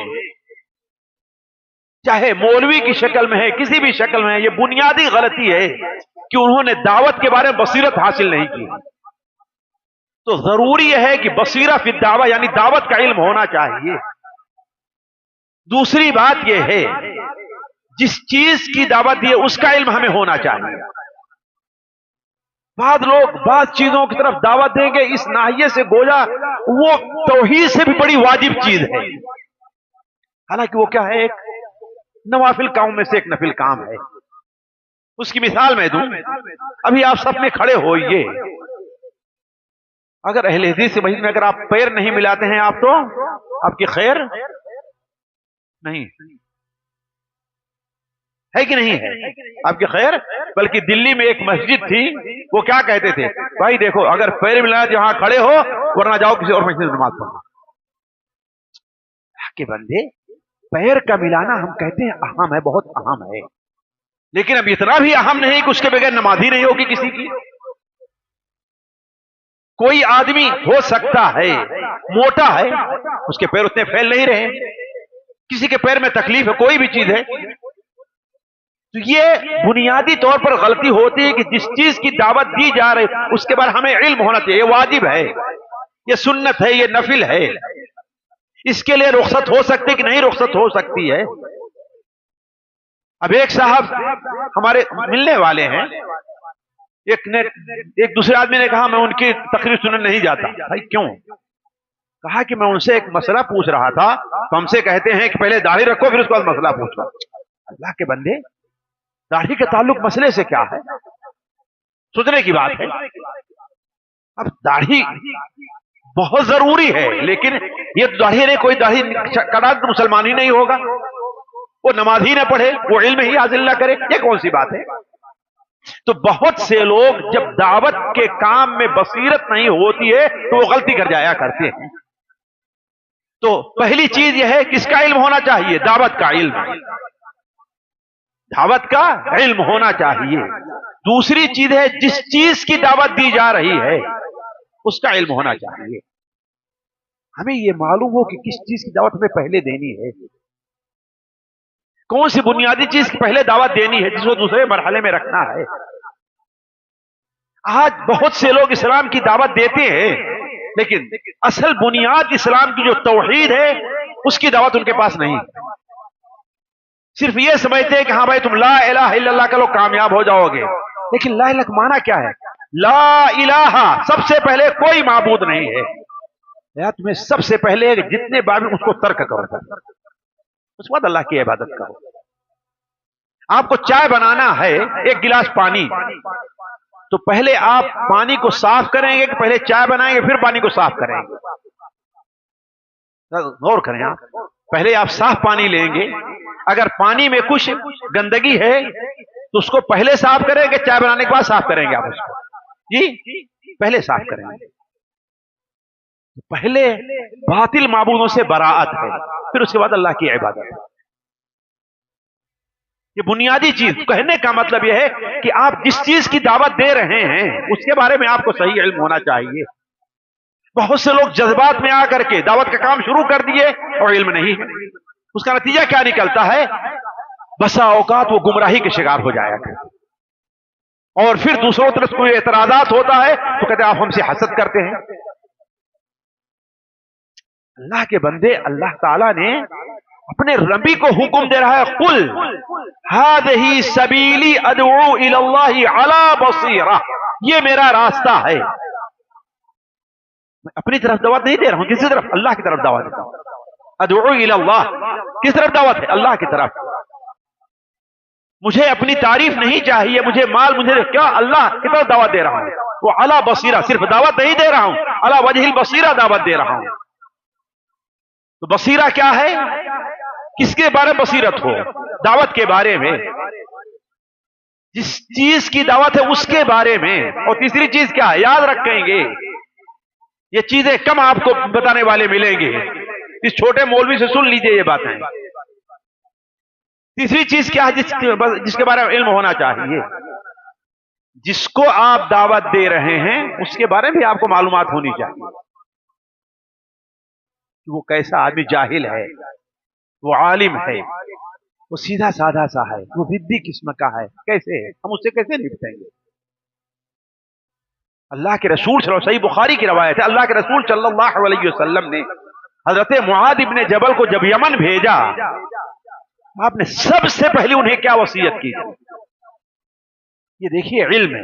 چاہے مولوی کی شکل میں ہے کسی بھی شکل میں ہے، یہ بنیادی غلطی ہے کہ انہوں نے دعوت کے بارے میں بصیرت حاصل نہیں کی. تو ضروری ہے کہ بصیرہ فی الدعوہ یعنی دعوت کا علم ہونا چاہیے. دوسری بات یہ ہے جس چیز کی دعوت دی اس کا علم ہمیں ہونا چاہیے. بعض لوگ بعض چیزوں کی طرف دعوت دیں گے اس ناحیے سے گویا وہ توحید سے بھی بڑی واجب چیز ہے، حالانکہ وہ کیا ہے، ایک نوافل کاموں میں سے ایک نفل کام ہے. اس کی مثال میں دوں، ابھی آپ سب میں کھڑے ہوئیے، اگر اہل حدیث سے مجلس میں اگر آپ پیر نہیں ملاتے ہیں آپ تو آپ کی خیر نہیں ہے کہ نہیں ہے، آپ کی خیر. بلکہ دلی میں ایک مسجد تھی، وہ کیا کہتے تھے، بھائی دیکھو اگر پیر ملانا جہاں کھڑے ہو ورنہ جاؤ کسی اور مسجد میں نماز پڑھو. کہ بندے پیر کا ملانا ہم کہتے ہیں اہم ہے، بہت اہم ہے، لیکن اب اتنا بھی اہم نہیں کہ اس کے بغیر نماز ہی نہیں ہوگی کسی کی. کوئی آدمی ہو سکتا ہے موٹا ہے، اس کے پیر اتنے پھیل نہیں رہے، کسی کے پیر میں تکلیف ہے، کوئی بھی چیز ہے، تو یہ بنیادی طور پر غلطی ہوتی ہے کہ جس چیز کی دعوت دی جا رہی اس کے بارے ہمیں علم ہونا چاہیے. یہ واجب ہے، یہ سنت ہے، یہ نفل ہے، اس کے لیے رخصت ہو سکتی کہ نہیں رخصت ہو سکتی ہے. اب ایک صاحب ہمارے ملنے والے ہیں، ایک دوسرے آدمی نے کہا میں ان کی تقریر سننے نہیں جاتا. بھائی کیوں؟ کہا کہ میں ان سے ایک مسئلہ پوچھ رہا تھا، تو ہم سے کہتے ہیں کہ پہلے داڑھی رکھو پھر اس کے بعد مسئلہ پوچھو. اللہ کے بندے، داڑھی کا تعلق مسئلے سے کیا ہے؟ سوچنے کی بات ہے. اب داڑھی بہت ضروری ہے، لیکن یہ داڑھی نے کوئی داڑھی کٹا تو مسلمان ہی نہیں ہوگا، وہ نماز ہی نہ پڑھے، وہ علم ہی حاصل نہ کرے، یہ کون سی بات ہے؟ تو بہت سے لوگ جب دعوت کے کام میں بصیرت نہیں ہوتی ہے تو وہ غلطی کر جایا کرتے ہیں. تو پہلی چیز یہ ہے کس کا علم ہونا چاہیے؟ دعوت کا علم، دعوت کا علم ہونا چاہیے. دوسری چیز ہے جس چیز کی دعوت دی جا رہی ہے اس کا علم ہونا چاہیے. ہمیں یہ معلوم ہو کہ کس چیز کی دعوت ہمیں پہلے دینی ہے، کون سی بنیادی چیز کی پہلے دعوت دینی ہے جس کو دوسرے مرحلے میں رکھنا ہے. آج بہت سے لوگ اسلام کی دعوت دیتے ہیں لیکن اصل بنیاد اسلام کی جو توحید ہے اس کی دعوت ان کے پاس نہیں. صرف یہ سمجھتے ہیں کہ ہاں بھائی تم لا الہ الا اللہ کرو کامیاب ہو جاؤ گے، لیکن لا الہ کا معنی کیا ہے؟ لا الہ، سب سے پہلے کوئی معبود نہیں ہے. یا تمہیں سب سے پہلے جتنے بار اس کو ترک کرو، اس کے بعد اللہ کی عبادت کرو. آپ کو چائے بنانا ہے، ایک گلاس پانی، تو پہلے آپ پانی کو صاف کریں گے کہ پہلے چائے بنائیں گے پھر پانی کو صاف کریں گے؟ غور کریں آپ، پہلے آپ صاف پانی لیں گے، اگر پانی میں کچھ گندگی ہے تو اس کو پہلے صاف کریں گے چائے بنانے کے بعد صاف کریں گے؟ آپ اس کو جی پہلے صاف کریں گے. پہلے باطل معبودوں سے براءت ہے، پھر اس کے بعد اللہ کی عبادت ہے. یہ بنیادی چیز. کہنے کا مطلب یہ ہے کہ آپ جس چیز کی دعوت دے رہے ہیں اس کے بارے میں آپ کو صحیح علم ہونا چاہیے. بہت سے لوگ جذبات میں آ کر کے دعوت کا کام شروع کر دیے اور علم نہیں ہے. اس کا نتیجہ کیا نکلتا ہے؟ بسا اوقات وہ گمراہی کے شکار ہو جایا کرتے، اور پھر دوسروں طرف کوئی اعتراضات ہوتا ہے تو کہتے ہیں آپ ہم سے حسد کرتے ہیں. اللہ کے بندے، اللہ تعالیٰ نے اپنے نبی کو حکم دے رہا ہے، قل هذه سبیلی ادعو الی اللہ علی بصیرہ، یہ میرا راستہ ہے. میں اپنی طرف دعوت نہیں دے رہا ہوں، کسی طرف اللہ کی طرف دعوت دیتا ہوں. ادعو الی اللہ، کس طرف دعوت ہے؟ اللہ کی طرف. مجھے اپنی تعریف نہیں چاہیے، مجھے مال، مجھے کیا، اللہ کی طرف دعوت دے رہا ہوں. وہ علی بصیرہ، صرف دعوت نہیں دے رہا ہوں، علی وجہ البصیرہ دعوت دے رہا ہوں. تو بصیرہ کیا ہے؟ کس کے بارے میں بصیرت ہو؟ دعوت کے بارے میں، جس چیز کی دعوت ہے اس کے بارے میں. اور تیسری چیز کیا ہے؟ یاد رکھیں گے یہ چیزیں کم آپ کو بتانے والے ملیں گے، اس چھوٹے مولوی سے سن لیجئے یہ باتیں. تیسری چیز کیا ہے جس کے بارے میں علم ہونا چاہیے؟ جس کو آپ دعوت دے رہے ہیں اس کے بارے میں آپ کو معلومات ہونی چاہیے کہ وہ کیسا آدمی، جاہل ہے، وہ عالم ہے، وہ سیدھا سادہ سا ہے، وہ ضدی قسم کا ہے، کیسے ہے، ہم اس سے کیسے نپٹیں گے؟ اللہ کے رسول صلی اللہ علیہ وسلم، صحیح بخاری کی روایت ہے، اللہ کے رسول صلی اللہ علیہ وسلم نے حضرت معاذ ابن جبل کو جب یمن بھیجا آپ نے سب سے پہلے انہیں کیا وصیت کی؟ یہ دیکھیے علم ہے.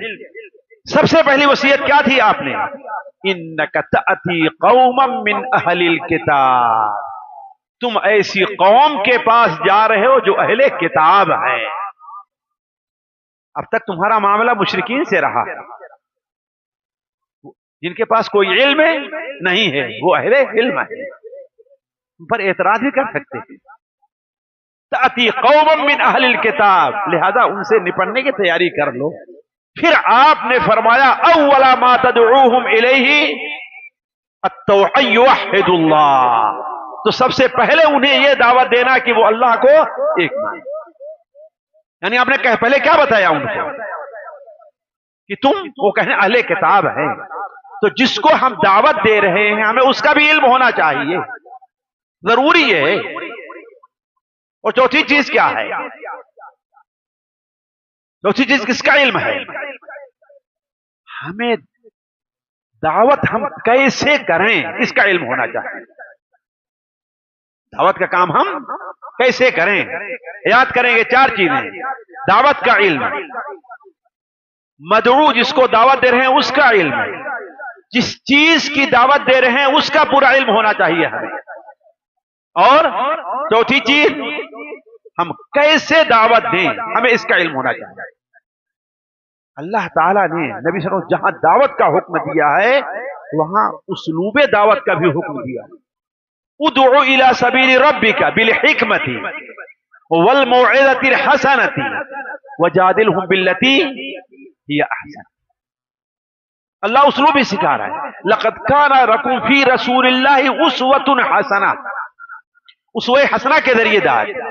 سب سے پہلی وصیت کیا تھی آپ نے؟ انک تأتی قوما من اہل الکتاب، تم ایسی قوم کے پاس جا رہے ہو جو اہل کتاب ہے. اب تک تمہارا معاملہ مشرکین سے رہا، جن کے پاس کوئی علم نہیں ہے، وہ اہل علم ہے، ان پر اعتراض بھی کر سکتے ہیں. تأتی قوما من اہل الکتاب، لہذا ان سے نپٹنے کی تیاری کر لو. پھر آپ نے فرمایا اولا ما تدعوہم الیہ التوحید یوحد اللہ، تو سب سے پہلے انہیں یہ دعوت دینا کہ وہ اللہ کو ایک مانے. یعنی آپ نے پہلے کیا بتایا ان کو؟ کہ تم، وہ کہنے اہل کتاب ہیں، تو جس کو ہم دعوت دے رہے ہیں ہمیں اس کا بھی علم ہونا چاہیے، ضروری ہے. اور چوتھی چیز کیا ہے؟ چوتھی چیز کس کا علم ہے؟ ہمیں دعوت ہم کیسے کریں اس کا علم ہونا چاہیے. دعوت کا کام ہم کیسے کریں؟ یاد کریں گے 4 چیزیں. دعوت کا علم، مدعو جس کو دعوت دے رہے ہیں اس کا علم، جس چیز کی دعوت دے رہے ہیں اس کا پورا علم ہونا چاہیے ہمیں، اور چوتھی چیز ہم کیسے دعوت دیں ہمیں اس کا علم ہونا چاہیے. اللہ تعالیٰ نے نبی صلی اللہ علیہ وسلم جہاں دعوت کا حکم دیا ہے وہاں اسلوب دعوت کا بھی حکم دیا ہے. ادعو الی سبیل ربک بالحکمت والموعظۃ الحسنۃ وجادلہم باللتی ہی احسن. اللہ اسلوب بھی سکھا رہا ہے. لقد کان لکم فی رسول اللہ اسوۃ حسنہ، اسوہ حسنہ کے ذریعے دعوت.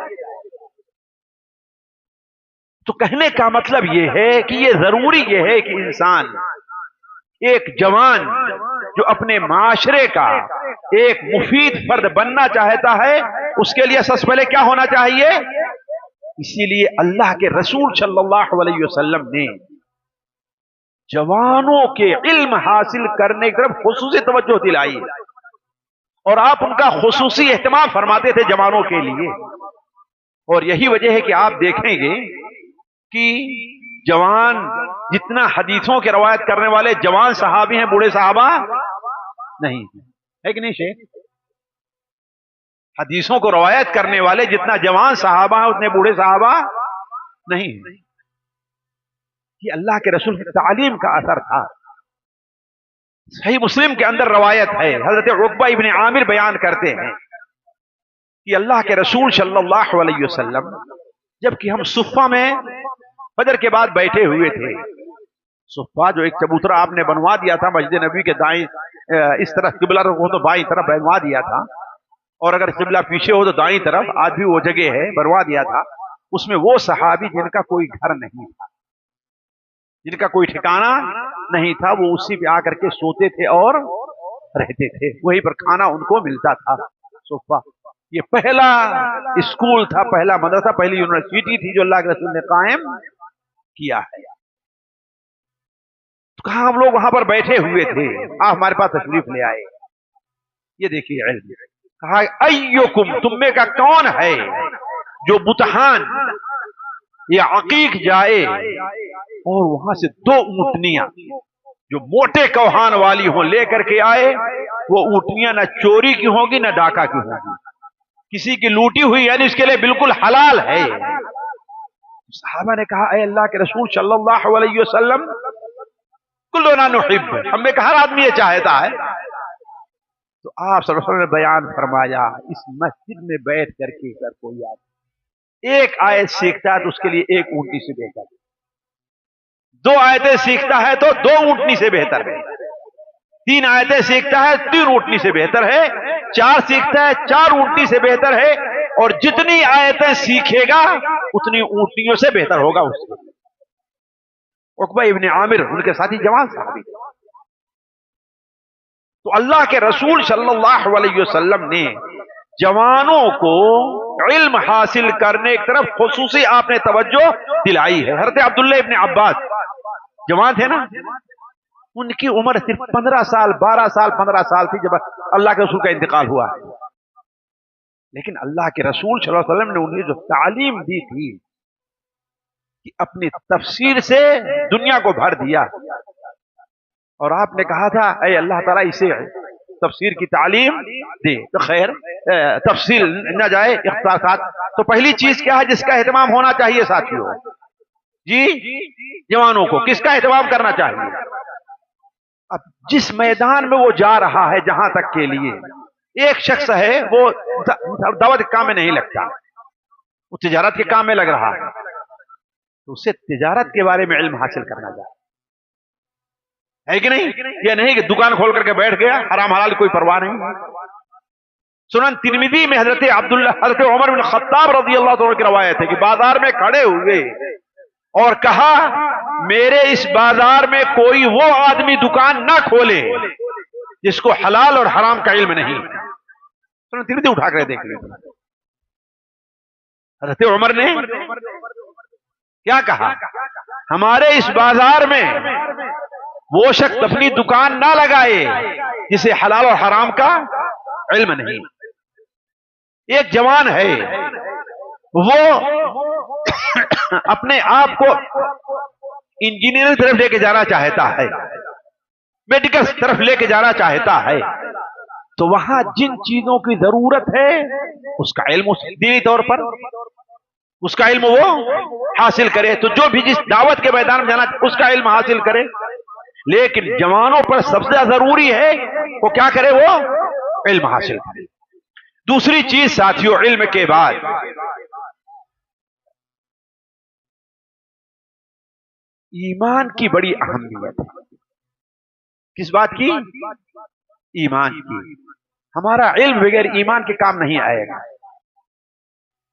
تو کہنے کا مطلب یہ ہے کہ یہ ضروری یہ ہے کہ انسان، ایک جوان جو اپنے معاشرے کا ایک مفید فرد بننا چاہتا ہے، اس کے لیے سب سے پہلے کیا ہونا چاہیے؟ اسی لیے اللہ کے رسول صلی اللہ علیہ وسلم نے جوانوں کے علم حاصل کرنے کی طرف خصوصی توجہ دلائی، اور آپ ان کا خصوصی اہتمام فرماتے تھے جوانوں کے لیے. اور یہی وجہ ہے کہ آپ دیکھیں گے کہ جوان جتنا حدیثوں کے روایت کرنے والے جوان صحابی ہیں، بوڑھے صحابہ نہیں ہے کہ نہیں شیخ؟ حدیثوں کو روایت کرنے والے جتنا جوان صحابہ ہیں اتنے بوڑھے صحابہ نہیں ہیں. یہ اللہ کے رسول کی تعلیم کا اثر تھا. صحیح مسلم کے اندر روایت ہے، حضرت عقبہ ابن عامر بیان کرتے ہیں کہ اللہ کے رسول صلی اللہ علیہ وسلم جبکہ ہم صفہ میں فجر کے بعد بیٹھے ہوئے تھے. صفہ جو ایک چبوترا آپ نے بنوا دیا تھا مسجد نبی کے دائیں، اس طرف قبلہ ہو تو بائیں طرف بنوا دیا تھا، اور اگر قبلہ پیچھے ہو تو دائیں طرف، آج بھی وہ جگہ ہے، بنوا دیا تھا. اس میں وہ صحابی جن کا کوئی گھر نہیں تھا، جن کا کوئی ٹھکانہ نہیں تھا، وہ اسی پہ آ کر کے سوتے تھے اور رہتے تھے، وہیں پر کھانا ان کو ملتا تھا. صفہ یہ پہلا اسکول تھا، پہلا مدرسہ، پہلی یونیورسٹی تھی جو اللہ کے رسول نے قائم کیا ہے. تو کہاں ہم لوگ وہاں پر بیٹھے ہوئے تھے، آپ ہمارے پاس تشریف لے آئے. یہ دیکھیے علم. کہا ایکم، تم میں کا کون ہے جو بتہان یا عقیق جائے اور وہاں سے 2 اونٹنیاں جو موٹے کوہان والی ہوں لے کر کے آئے. وہ اونٹنیاں نہ چوری کی ہوں گی نہ ڈاکہ کی ہوں گی، کسی کی لوٹی ہوئی، یعنی اس کے لیے بالکل حلال ہے. صحابہ نے کہا اے اللہ کے رسول صلی اللہ علیہ وسلم کلنا نحب، ہم نے کہا ہر آدمی یہ چاہتا ہے. تو آپ صلی اللہ علیہ وسلم نے بیان فرمایا اس مسجد میں بیٹھ کر کے اگر کوئی آدمی ایک آیت سیکھتا ہے تو اس کے لیے 1 اونٹنی سے بہتر ہے، 2 آیتیں سیکھتا ہے تو 2 اونٹنی سے بہتر ہے، 3 آیتیں سیکھتا ہے 3 اونٹنی سے بہتر ہے، 4 سیکھتا ہے 4 اونٹنی سے بہتر ہے، اور جتنی آیتیں سیکھے گا اتنی اونٹنیوں سے بہتر ہوگا اس کے. عقبہ ابن عامر ان کے ساتھی جوان صحابی. تو اللہ کے رسول صلی اللہ علیہ وسلم نے جوانوں کو علم حاصل کرنے کی طرف خصوصی آپ نے توجہ دلائی ہے. حضرت عبداللہ ابن عباس جوان تھے نا، ان کی عمر صرف 15 سال 12 سال 15 سال تھی جب اللہ کے رسول کا انتقال ہوا ہے. لیکن اللہ کے رسول صلی اللہ علیہ وسلم نے انہیں جو تعلیم دی تھی کہ اپنی تفسیر سے دنیا کو بھر دیا، اور آپ نے کہا تھا اے اللہ تعالیٰ اسے تفسیر کی تعلیم دے، تو خیر تفصیل نہ جائے اختصاصات، تو پہلی چیز کیا ہے جس کا اہتمام ہونا چاہیے ساتھیوں؟ جی جوانوں کو کس کا اہتمام کرنا چاہیے؟ اب جس میدان میں وہ جا رہا ہے، جہاں تک کے لیے ایک شخص ہے وہ دعوت کے کام میں نہیں لگتا، وہ تجارت کے کام میں لگ رہا ہے، تو اسے تجارت کے بارے میں علم حاصل کرنا چاہیے، ہے کہ نہیں؟ یہ نہیں کہ دکان کھول کر کے بیٹھ گیا، حرام حلال کوئی پرواہ نہیں۔ سنن ترمذی میں حضرت عمر بن خطاب رضی اللہ عنہ کی روایت ہے کہ بازار میں کھڑے ہوئے اور کہا میرے اس بازار میں کوئی وہ آدمی دکان نہ کھولے جس کو حلال اور حرام کا علم نہیں۔ سنن ترمذی اٹھا کر دیکھ لیں، حضرت عمر نے کیا کہا؟ ہمارے اس بازار میں وہ شخص اپنی دکان نہ لگائے جسے حلال اور حرام کا علم نہیں۔ ایک جوان ہے، وہ اپنے آپ کو انجینئرنگ طرف لے کے جانا چاہتا ہے، میڈیکل طرف لے کے جانا چاہتا ہے، تو وہاں جن چیزوں کی ضرورت ہے اس کا علم دینی طور پر اس کا علم وہ حاصل کرے، تو جو بھی جس دعوت کے میدان میں جانا اس کا علم حاصل کرے، لیکن جوانوں پر سب سے زیادہ ضروری ہے وہ کیا کرے؟ وہ علم حاصل کرے۔ دوسری چیز ساتھیوں، علم کے بعد ایمان کی بڑی اہمیت ہے۔ کس بات کی؟ ایمان کی۔ ہمارا علم بغیر ایمان کے کام نہیں آئے گا۔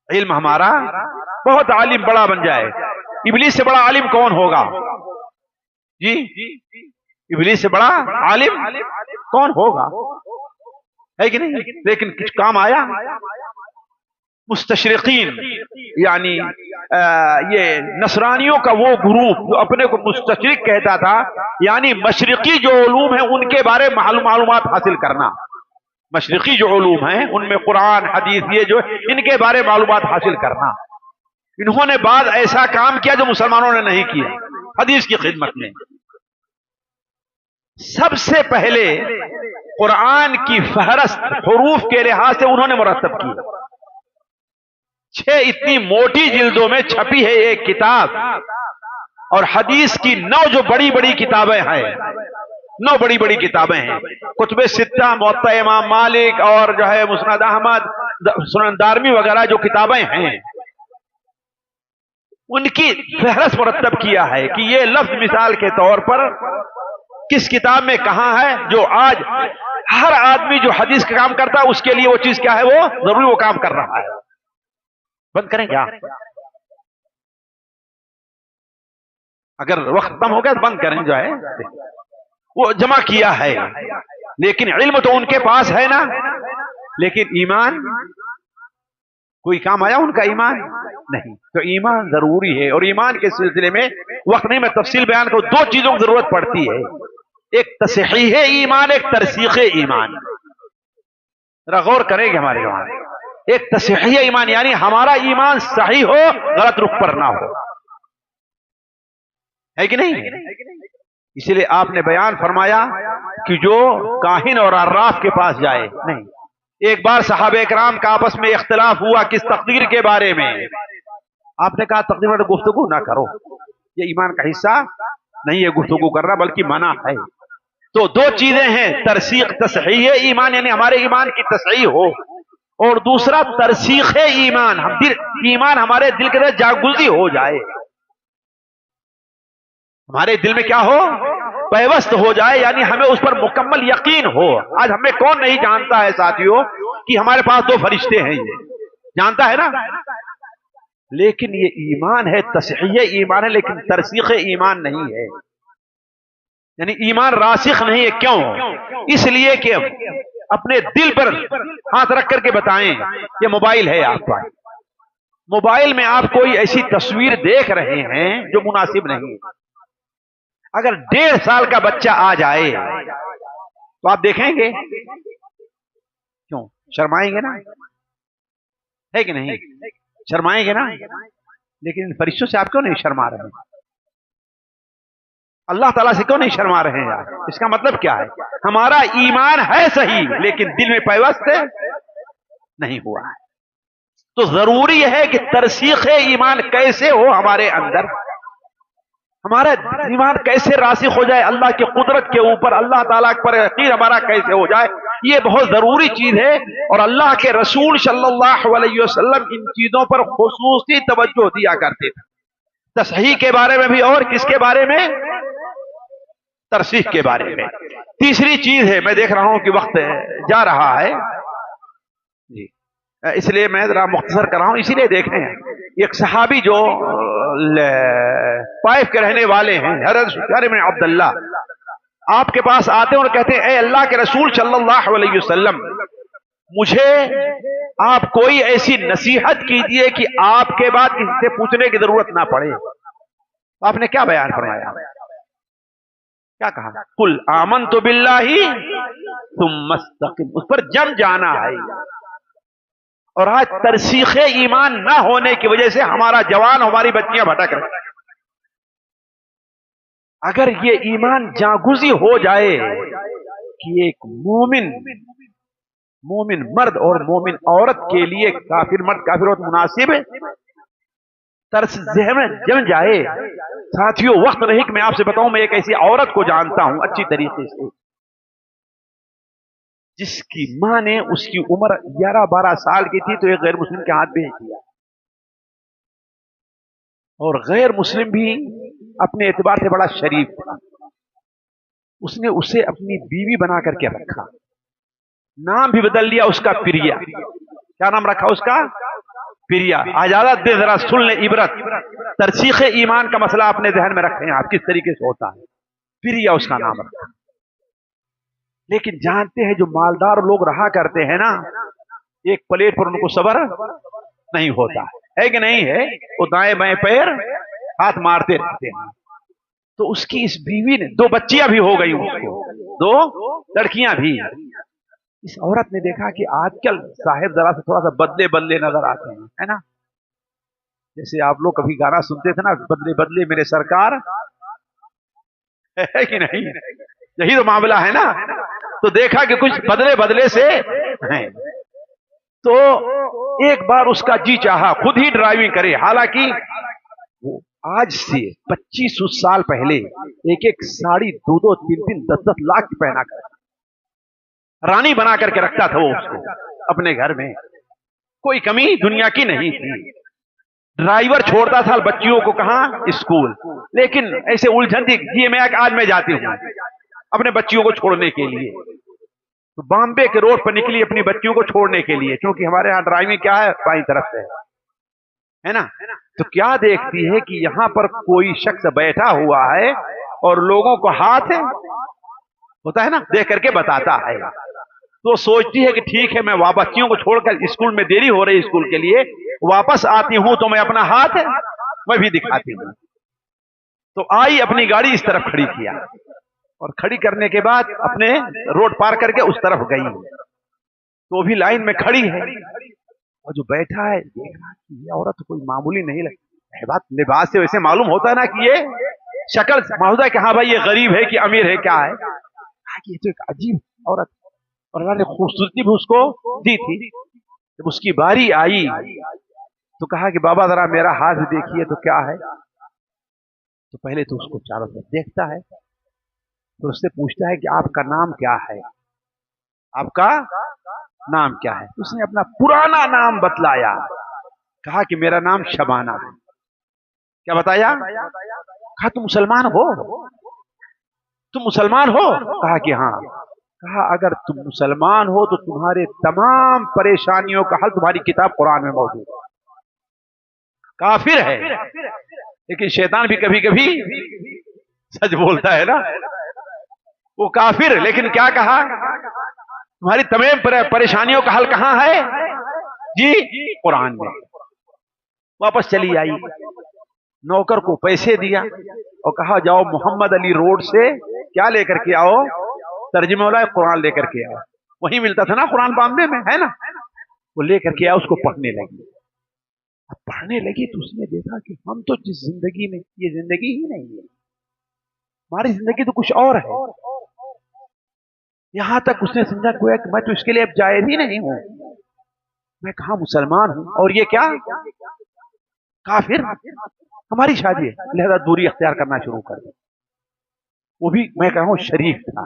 علم ہمارا بہت عالم بڑا بن جائے، ابلیس سے بڑا عالم کون ہوگا؟ جی ابلیس سے بڑا عالم کون ہوگا؟ ہے کہ نہیں؟ لیکن کچھ کام آیا؟ مستشرقین یعنی یہ نصرانیوں کا وہ گروپ جو اپنے کو مستشرق کہتا تھا، یعنی مشرقی جو علوم ہیں ان کے بارے میں معلومات حاصل کرنا، مشرقی جو علوم ہیں ان میں قرآن حدیث یہ جو ان کے بارے معلومات حاصل کرنا، انہوں نے بعد ایسا کام کیا جو مسلمانوں نے نہیں کیا حدیث کی خدمت میں۔ سب سے پہلے قرآن کی فہرست حروف کے لحاظ سے انہوں نے مرتب کی، 6 اتنی موٹی جلدوں میں چھپی ہے ایک کتاب، اور حدیث کی 9 جو بڑی بڑی کتابیں ہیں، 9 بڑی بڑی کتابیں ہیں، کتب ستہ، موطا امام مالک اور جو ہے مسند احمد، سنن دارمی وغیرہ جو کتابیں ہیں، ان کی فہرست مرتب کیا ہے کہ یہ لفظ مثال کے طور پر کس کتاب میں کہاں ہے، جو آج ہر آدمی جو حدیث کا کام کرتا ہے اس کے لیے وہ چیز کیا ہے، وہ ضروری وہ کام کر رہا ہے۔ بند کریں کیا؟ اگر وقت کم ہو گیا تو بند کریں، جو ہے وہ جمع کیا ہے، لیکن علم تو ان کے پاس ہے نا، لیکن ایمان کوئی کام آیا ان کا؟ ایمان نہیں۔ تو ایمان ضروری ہے، اور ایمان کے سلسلے میں وقت نہیں میں تفصیل بیان کروں، 2 چیزوں کی ضرورت پڑتی ہے، ایک تصحیح ایمان، ایک ترسیخ ایمان۔ ذرا غور کریں گے ہمارے وہاں، ایک تصحیح ایمان یعنی ہمارا ایمان صحیح ہو، غلط رخ پر نہ ہو، ہے کہ نہیں؟ اسی لیے آپ نے بیان فرمایا کہ جو کاہن اور عراف کے پاس جائے نہیں۔ ایک بار صحابہ کرام کا آپس میں اختلاف ہوا کس تقدیر کے بارے میں، آپ نے کہا تقدیر میں گفتگو نہ کرو، یہ ایمان کا حصہ نہیں ہے گفتگو کرنا، بلکہ منع ہے۔ تو 2 چیزیں ہیں، ترسیخ تصحیح ایمان یعنی ہمارے ایمان کی تصحیح ہو، اور دوسرا ترسیخ ایمان، ایمان ہمارے دل کے اندر جاگزی ہو جائے، ہمارے دل میں کیا ہو، پیوست ہو جائے، یعنی ہمیں اس پر مکمل یقین ہو۔ آج ہمیں کون نہیں جانتا ہے ساتھیوں کہ ہمارے پاس 2 فرشتے ہیں، یہ جانتا ہے نا، لیکن یہ ایمان ہے، تصحیح ایمان ہے، لیکن ترسیخ ایمان نہیں ہے، یعنی ایمان راسخ نہیں ہے۔ کیوں؟ اس لیے کہ اپنے دل پر ہاتھ رکھ کر کے بتائیں، یہ موبائل ہے آپ کا، موبائل میں آپ کوئی ایسی تصویر دیکھ رہے ہیں جو مناسب نہیں، اگر 1.5 سال کا بچہ آ جائے تو آپ دیکھیں گے؟ کیوں؟ شرمائیں گے نا، ہے کہ نہیں؟ شرمائیں گے نا؟ لیکن ان فرشتوں سے آپ کیوں نہیں شرما رہے ہیں؟ اللہ تعالیٰ سے کیوں نہیں شرما رہے ہیں یار؟ اس کا مطلب کیا ہے؟ ہمارا ایمان ہے صحیح لیکن دل میں پیوست نہیں ہوا ہے. تو ضروری ہے کہ ترسیخ ایمان کیسے ہو ہمارے اندر، ہمارا ایمان کیسے راسخ ہو جائے اللہ کی قدرت کے اوپر، اللہ تعالیٰ پر یقین ہمارا کیسے ہو جائے، یہ بہت ضروری چیز ہے. اور اللہ کے رسول صلی اللہ علیہ وسلم ان چیزوں پر خصوصی توجہ دیا کرتے تھے، تصحیح کے بارے میں بھی اور کس کے بارے میں؟ ترسیخ کے بارے میں. تیسری چیز ہے، میں دیکھ رہا ہوں کہ وقت جا رہا ہے جی، اس لیے میں ذرا مختصر کر رہا ہوں. اسی لیے دیکھیں ایک صحابی جو طائف کے رہنے والے ہیں، حضرت سفیان بن عبداللہ، آپ کے پاس آتے ہیں اور کہتے ہیں اے اللہ کے رسول صلی اللہ علیہ وسلم، مجھے آپ کوئی ایسی نصیحت کیجئے کہ آپ کے بعد کسی سے پوچھنے کی ضرورت نہ پڑے. آپ نے کیا بیان فرمایا؟ کیا کہا؟ قل آمنت باللہ ثم استقم. اس پر جم جانا ہے. اور آج ترسیخ ایمان نہ ہونے کی وجہ سے ہمارا جوان، ہماری بچیاں بھٹک رہے ہیں. اگر یہ ایمان جاگزی ہو جائے کہ ایک مومن مرد اور مومن عورت کے لیے کافر مرد کافر عورت مناسب ترس ذہن میں جم جائے. ساتھیوں وقت نہیں کہ میں آپ سے بتاؤں، میں ایک ایسی عورت کو جانتا ہوں اچھی طریقے سے، جس کی ماں نے اس کی عمر 11-12 سال کی تھی تو ایک غیر مسلم کے ہاتھ بھیج دیا. اور غیر مسلم بھی اپنے اعتبار سے بڑا شریف تھا، اس نے اسے اپنی بیوی بنا کر کے رکھا. نام بھی بدل لیا اس کا پریا. کیا نام رکھا اس کا؟ پریا. اجازت دے ذرا سن لیں عبرت، ترسیخ ایمان کا مسئلہ اپنے ذہن میں رکھیں آپ کس طریقے سے ہوتا ہے. پریا اس کا نام رکھا. لیکن جانتے ہیں جو مالدار لوگ رہا کرتے ہیں نا، ایک پلیٹ پر ان کو صبر نہیں ہوتا ہے کہ نہیں ہے؟ وہ دائیں بائیں پیر ہاتھ مارتے رہتے ہیں. تو اس کی اس بیوی نے 2 بچیاں بھی ہو گئی، اس کو 2 لڑکیاں بھی. اس عورت نے دیکھا کہ آج کل صاحب ذرا سے تھوڑا سا بدلے نظر آتے ہیں، ہے نا؟ جیسے آپ لوگ کبھی گانا سنتے تھے نا، بدلے بدلے میرے سرکار، ہے کہ نہیں؟ یہی تو معاملہ ہے نا. تو دیکھا کہ کچھ بدلے سے ہیں. تو ایک بار اس کا جی چاہا خود ہی ڈرائیونگ کرے. حالانکہ آج سے 25 سال پہلے ایک ساڑی 2-2, 3-3, 10-10 لاکھ کی پہنا کر رانی بنا کر کے رکھتا تھا وہ اس کو اپنے گھر میں. کوئی کمی دنیا کی نہیں تھی. ڈرائیور چھوڑتا تھا بچیوں کو کہاں؟ اسکول. لیکن ایسے الجھن تھی جی میں آج میں جاتی ہوں اپنے بچیوں کو چھوڑنے کے لیے. تو بامبے کے روڈ پر نکلی اپنی بچیوں کو چھوڑنے کے لیے، کیونکہ ہمارے ہاں ڈرائیونگ کیا ہے؟ بائیں طرف سے ہے نا. تو کیا دیکھتی ہے کہ یہاں پر کوئی شخص بیٹھا ہوا ہے اور لوگوں کو ہاتھ ہوتا ہے نا دیکھ کر کے بتاتا ہے. تو سوچتی ہے کہ ٹھیک ہے میں بچیوں کو چھوڑ کر اسکول میں دیری ہو رہی اسکول کے لیے، واپس آتی ہوں تو میں اپنا ہاتھ میں بھی دکھاتی ہوں. تو آئی اپنی گاڑی اس طرف کھڑی کیا اور کھڑی کرنے کے بعد اپنے روڈ پار کر کے اس طرف گئی. تو بھی لائن میں کھڑی ہے اور جو بیٹھا ہے دیکھ رہا کہ یہ عورت کوئی معمولی نہیں لگتی. بات لباس سے ویسے معلوم ہوتا ہے نا کہ یہ شکل معلوم ہے کہ ہاں بھائی یہ غریب ہے کہ امیر ہے کیا ہے. یہ تو ایک عجیب عورت اور اللہ نے خوبصورتی بھی اس کو دی تھی. جب اس کی باری آئی تو کہا کہ بابا ذرا میرا ہاتھ دیکھیے تو کیا ہے. تو پہلے تو اس کو چاروں طرف دیکھتا ہے، تو اس سے پوچھتا ہے کہ آپ کا نام کیا ہے؟ آپ کا نام کیا ہے؟ اس نے اپنا پرانا نام بتلایا. کہا کہ میرا نام شبانہ ہے. کیا بتایا؟ کہا تم مسلمان ہو؟ تم مسلمان ہو؟ کہا کہ ہاں. کہا اگر تم مسلمان ہو تو تمہارے تمام پریشانیوں کا حل تمہاری کتاب قرآن میں موجود ہے. کافر ہے لیکن شیطان بھی کبھی کبھی سچ بولتا ہے نا. وہ کافر لیکن کیا کہا؟ تمہاری تمام پریشانیوں کا حل کہاں ہے؟ جی قرآن میں. واپس چلی آئی، نوکر کو پیسے دیا اور کہا جاؤ محمد علی روڈ سے کیا لے کر کے آؤ؟ ترجمہ والا قرآن لے کر کے آؤ. وہیں ملتا تھا نا قرآن بامبے میں، ہے نا. وہ لے کر کے آیا، اس کو پڑھنے لگی۔ اب پڑھنے لگی تو اس نے دیکھا کہ ہم تو جس زندگی میں، یہ زندگی ہی نہیں ہے، ہماری زندگی تو کچھ اور ہے۔ یہاں تک اس نے سمجھا گویا کہ میں تو اس کے لیے اب جائز ہی نہیں ہوں، میں کہاں مسلمان ہوں اور یہ کیا کافر، ہماری شادی ہے، لہذا دوری اختیار کرنا شروع کر دی۔ وہ بھی میں کہوں شریف تھا،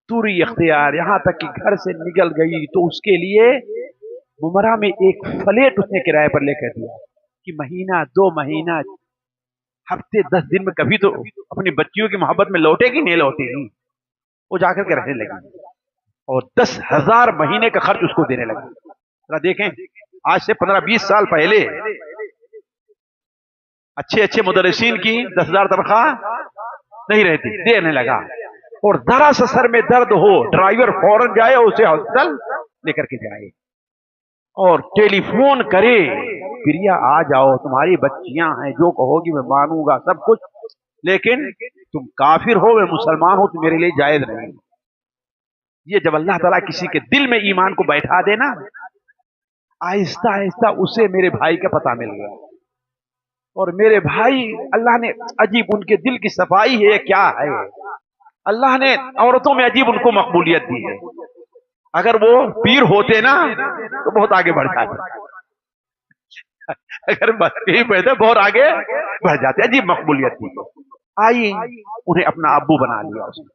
دوری اختیار، یہاں تک کہ گھر سے نکل گئی تو اس کے لیے ممرہ میں ایک فلیٹ اس نے کرائے پر لے کر دیا کہ مہینہ 2 مہینہ ہفتے 10 دن میں کبھی تو اپنی بچیوں کی محبت میں لوٹے گی، نہیں لوٹے گی۔ وہ جا کر کے رہنے لگی اور 10,000 مہینے کا خرچ اس کو دینے لگی۔ ذرا دیکھیں، آج سے 15-20 سال پہلے اچھے اچھے مدرسین کی 10,000 تنخواہ نہیں رہتی، دینے لگا۔ اور ذرا سا سر میں درد ہو، ڈرائیور فوراً جائے اسے ہاسپٹل لے کر کے جائے اور ٹیلی فون کرے، پریا آ جاؤ، تمہاری بچیاں ہیں، جو کہو گی میں مانوں گا سب کچھ، لیکن تم کافر ہو میں مسلمان ہوں تو میرے لیے جائز نہیں۔ یہ جب اللہ تعالیٰ کسی کے دل میں ایمان کو بیٹھا دے نا، آہستہ آہستہ اسے میرے بھائی کا پتہ مل گیا، اور میرے بھائی اللہ نے عجیب ان کے دل کی صفائی ہے کیا ہے، اللہ نے عورتوں میں عجیب ان کو مقبولیت دی ہے۔ اگر وہ پیر ہوتے نا تو بہت آگے بڑھ جاتے، اگر پیر ہوتے بہت آگے بڑھ جاتے، عجیب مقبولیت دی۔ آئی انہیں اپنا ابو بنا لیا اس نے،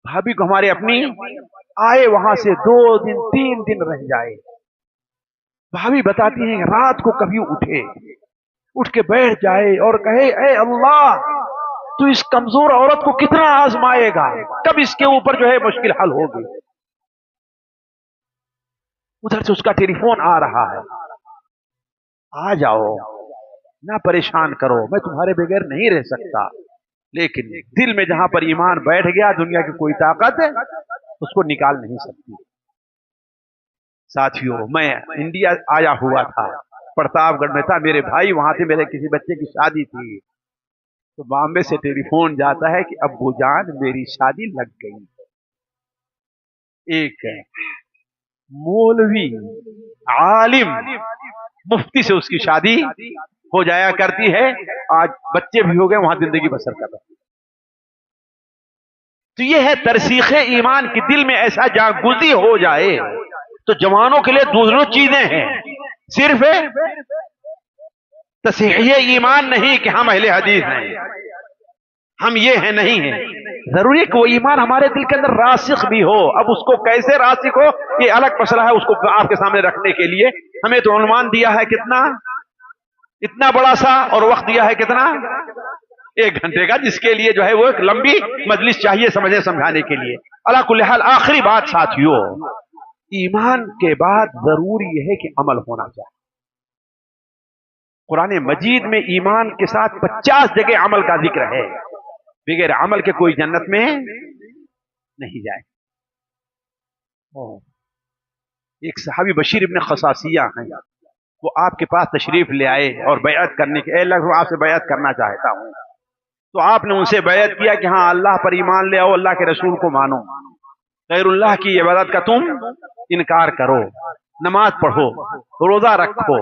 بھابھی کو ہمارے اپنی، آئے وہاں سے 2 دن 3 دن رہ جائے۔ بھابھی بتاتی ہیں رات کو کبھی اٹھ کے بیٹھ جائے اور کہے اے اللہ تو اس کمزور عورت کو کتنا آزمائے گا، کب اس کے اوپر جو ہے مشکل حل ہوگی۔ ادھر سے اس کا ٹیلی فون آ رہا ہے، آ جاؤ نہ پریشان کرو، میں تمہارے بغیر نہیں رہ سکتا، لیکن دل میں جہاں پر ایمان بیٹھ گیا دنیا کی کوئی طاقت اس کو نکال نہیں سکتی۔ ساتھیوں، میں انڈیا آیا ہوا تھا، پرتاپ گڑھ میں تھا، میرے بھائی وہاں تھے، میرے کسی بچے کی شادی تھی، تو بامبے سے ٹیلی فون جاتا ہے کہ ابو جان میری شادی لگ گئی۔ ایک مولوی عالم مفتی سے اس کی شادی ہو جایا کرتی ہے، آج بچے بھی ہو گئے، وہاں زندگی بسر کر رہے ہیں۔ تو یہ ہے ترسیخ ایمان کی دل میں ایسا جاگزی ہو جائے تو جوانوں کے لیے دوسروں چیزیں ہیں، صرف تصحیح ایمان نہیں کہ ہم اہل حدیث ہیں، ہم یہ ہیں نہیں ہیں، ضروری ہے کہ وہ ایمان ہمارے دل کے اندر راسخ بھی ہو۔ اب اس کو کیسے راسخ ہو یہ الگ مسئلہ ہے، اس کو آپ کے سامنے رکھنے کے لیے ہمیں تو عنوان دیا ہے کتنا، اتنا بڑا سا، اور وقت دیا ہے کتنا، 1 گھنٹے کا، جس کے لیے جو ہے وہ ایک لمبی مجلس چاہیے سمجھنے سمجھانے کے لیے۔ اللہ کل حال آخری بات ساتھیوں، ایمان کے بعد ضروری ہے کہ عمل ہونا چاہیے۔ قرآن مجید میں ایمان کے ساتھ 50 جگہ عمل کا ذکر ہے، بغیر عمل کے کوئی جنت میں نہیں جائے۔ ایک صحابی بشیر ابن خصاصیہ ہیں، وہ آپ کے پاس تشریف لے آئے اور بیعت کرنے کے، اے اللہ آپ سے بیعت کرنا چاہتا ہوں، تو آپ نے ان سے بیعت کیا کہ ہاں اللہ پر ایمان لے آؤ، اللہ کے رسول کو مانو، غیر اللہ کی عبادت کا تم انکار کرو، نماز پڑھو، روزہ رکھو،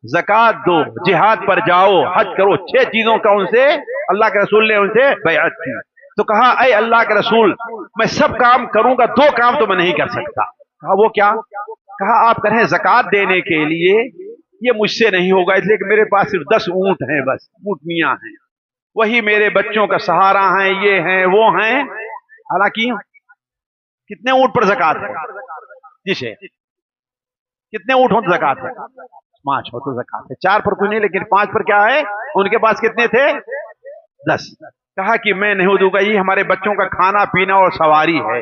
زکات دو، جہاد پر جاؤ، حج کرو، 6 چیزوں کا ان سے اللہ کے رسول نے ان سے بیعت کی۔ تو کہا اے اللہ کے رسول میں سب کام کروں گا، 2 کام تو میں نہیں کر سکتا۔ کہا وہ کیا؟ کہا آپ کہیں زکات دینے کے لیے یہ مجھ سے نہیں ہوگا، اس لیے کہ میرے پاس صرف 10 اونٹ ہیں، بس اونٹنیاں ہیں، وہی میرے بچوں کا سہارا ہیں، یہ ہیں وہ ہیں۔ حالانکہ کتنے اونٹ پر زکات ہے؟ جسے کتنے اونٹ ہوں تو زکات ہے؟ 5 ہو تو زکات ہے، 4 پر کوئی نہیں، لیکن 5 پر کیا ہے؟ ان کے پاس کتنے تھے؟ 10۔ کہا کہ میں نہیں دوں گا، یہ ہمارے بچوں کا کھانا پینا اور سواری ہے۔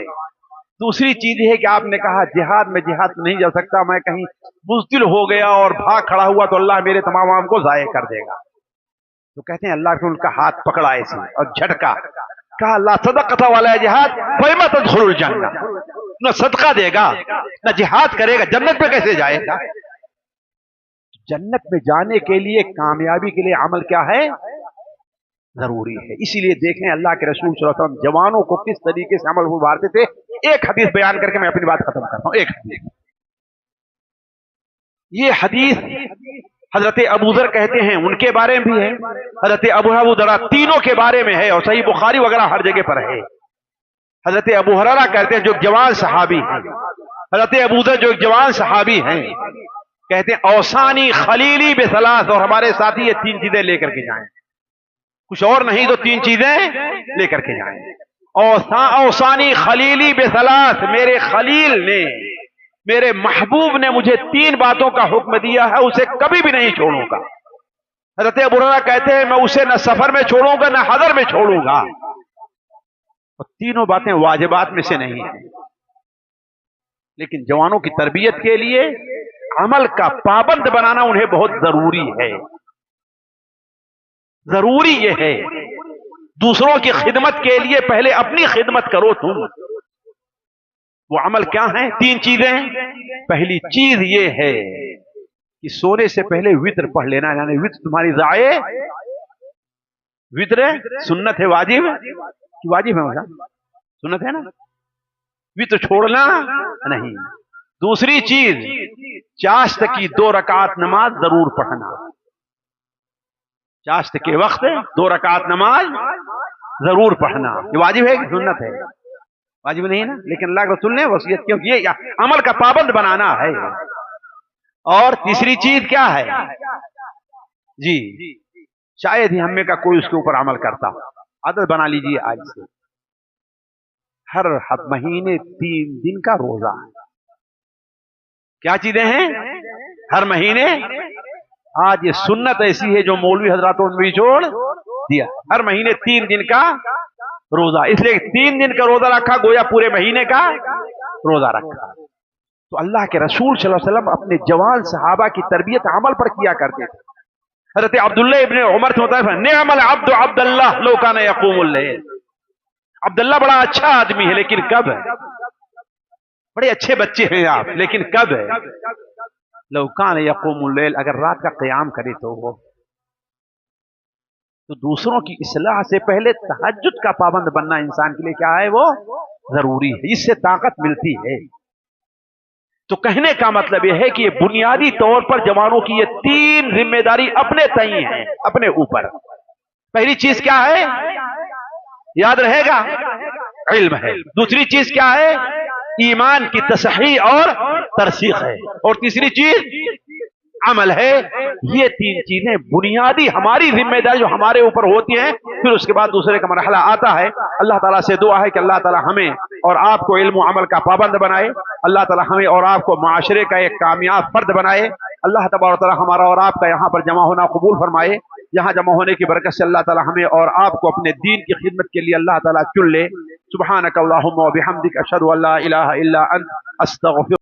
دوسری چیز یہ ہے کہ آپ نے کہا جہاد میں نہیں جا سکتا، میں کہیں بزدل ہو گیا اور بھاگ کھڑا ہوا تو اللہ میرے تمام عام کو ضائع کر دے گا۔ تو کہتے ہیں اللہ نے ان کا ہاتھ پکڑا ایسے اور جھٹکا، کہا اللہ صدقت والا جہاد فیما تدخل الجنہ، نہ صدقہ دے گا نہ جہاد کرے گا، جنت میں کیسے جائے گا؟ جنت میں جانے کے لیے، کامیابی کے لیے عمل کیا ہے؟ ضروری ہے۔ اسی لیے دیکھیں اللہ کے رسول صلی اللہ علیہ وسلم جوانوں کو کس طریقے سے عمل ابھارتے تھے۔ ایک حدیث بیان کر کے میں اپنی بات ختم کرتا ہوں، ایک حدیث یہ حدیث حضرت ابو ذر کہتے ہیں، ان کے بارے میں بھی ہے، حضرت ابو درا، تینوں کے بارے میں ہے، اور صحیح بخاری وغیرہ ہر جگہ پر ہے۔ حضرت ابو ہریرہ کہتے ہیں جو جوان صحابی ہیں، حضرت ابو ذر جو جوان صحابی ہیں، کہتے ہیں اوسانی خلیلی بثلاث، اور ہمارے ساتھی یہ تین چیزیں لے کر کے جائیں، کچھ اور نہیں تو تین چیزیں لے کر کے جائیں۔ اوسانی خلیلی بثلاث، میرے خلیل نے، میرے محبوب نے مجھے تین باتوں کا حکم دیا ہے، اسے کبھی بھی نہیں چھوڑوں گا۔ حضرت ابو ہریرہ کہتے ہیں میں اسے نہ سفر میں چھوڑوں گا نہ حضر میں چھوڑوں گا، اور تینوں باتیں واجبات میں سے نہیں ہیں، لیکن جوانوں کی تربیت کے لیے عمل کا پابند بنانا انہیں بہت ضروری ہے۔ ضروری یہ ہے، دوسروں کی خدمت کے لیے پہلے اپنی خدمت کرو تم۔ وہ عمل کیا ہیں؟ تین چیزیں۔ پہلی چیز یہ ہے کہ سونے سے پہلے وتر پڑھ لینا، یعنی وتر تمہاری ضائع، وتر سنت ہے، واجب واجب ہے، سنت ہے نا، وتر چھوڑنا نہیں۔ دوسری چیز، چاشت کی 2 رکعت نماز ضرور پڑھنا، چاشت کے وقت 2 رکعت نماز ضرور پڑھنا۔ یہ واجب ہے کہ سنت ہے؟ واجب نہیں ہے نا، لیکن اللہ کے رسول نے وصیت کی، یہ عمل کا پابند بنانا ہے۔ اور تیسری چیز کیا ہے؟ جی شاید ہی ہم میں کا کوئی اس کے اوپر عمل کرتا، عادت بنا لیجیے آج سے، ہر مہینے 3 دن کا روزہ ہے۔ کیا چیزیں ہیں؟ ہر مہینے، آج یہ سنت ایسی ہے جو مولوی حضراتوں نے بھی چھوڑ دیا، ہر مہینے 3 دن کا روزہ، اس لیے 3 دن کا روزہ رکھا گویا پورے مہینے کا روزہ رکھا۔ تو اللہ کے رسول صلی اللہ علیہ وسلم اپنے جوان صحابہ کی تربیت عمل پر کیا کرتے تھے۔ حضرت عبداللہ ابن عمر سے مطابق نعم العبد عبد اللہ لو کان یقوم اللیل، عبداللہ بڑا اچھا آدمی ہے لیکن کب ہے؟ بڑے اچھے بچے ہیں آپ، لیکن کب ہے؟ لو کان یقوم اللیل، اگر رات کا قیام کرے تو وہ، تو دوسروں کی اصلاح سے پہلے تہجد کا پابند بننا انسان کے لیے کیا ہے؟ وہ ضروری ہے، اس سے طاقت ملتی ہے۔ تو کہنے کا مطلب یہ ہے کہ یہ بنیادی طور پر جوانوں کی یہ 3 ذمہ داری اپنے تئیں ہیں، اپنے اوپر۔ پہلی چیز کیا ہے؟ یاد رہے گا، علم ہے۔ دوسری چیز کیا ہے؟ ایمان کی تصحیح اور ترسیخ ہے۔ اور تیسری چیز عمل ہے۔ یہ 3 چیزیں بنیادی ہماری ذمہ داری جو ہمارے اوپر ہوتی ہیں، پھر اس کے بعد دوسرے کا مرحلہ آتا ہے۔ اللہ تعالیٰ سے دعا ہے کہ اللہ تعالیٰ ہمیں اور آپ کو علم و عمل کا پابند بنائے، اللہ تعالیٰ ہمیں اور آپ کو معاشرے کا ایک کامیاب فرد بنائے۔ اللہ تبارک و تعالیٰ ہمارا اور آپ کا یہاں پر جمع ہونا قبول فرمائے، یہاں جمع ہونے کی برکت سے اللہ تعالیٰ ہمیں اور آپ کو اپنے دین کی خدمت کے لیے اللہ تعالیٰ چن لے۔ سبحانک اللہم و بحمدک، اشہد ان لا الہ الا انت، استغفرک۔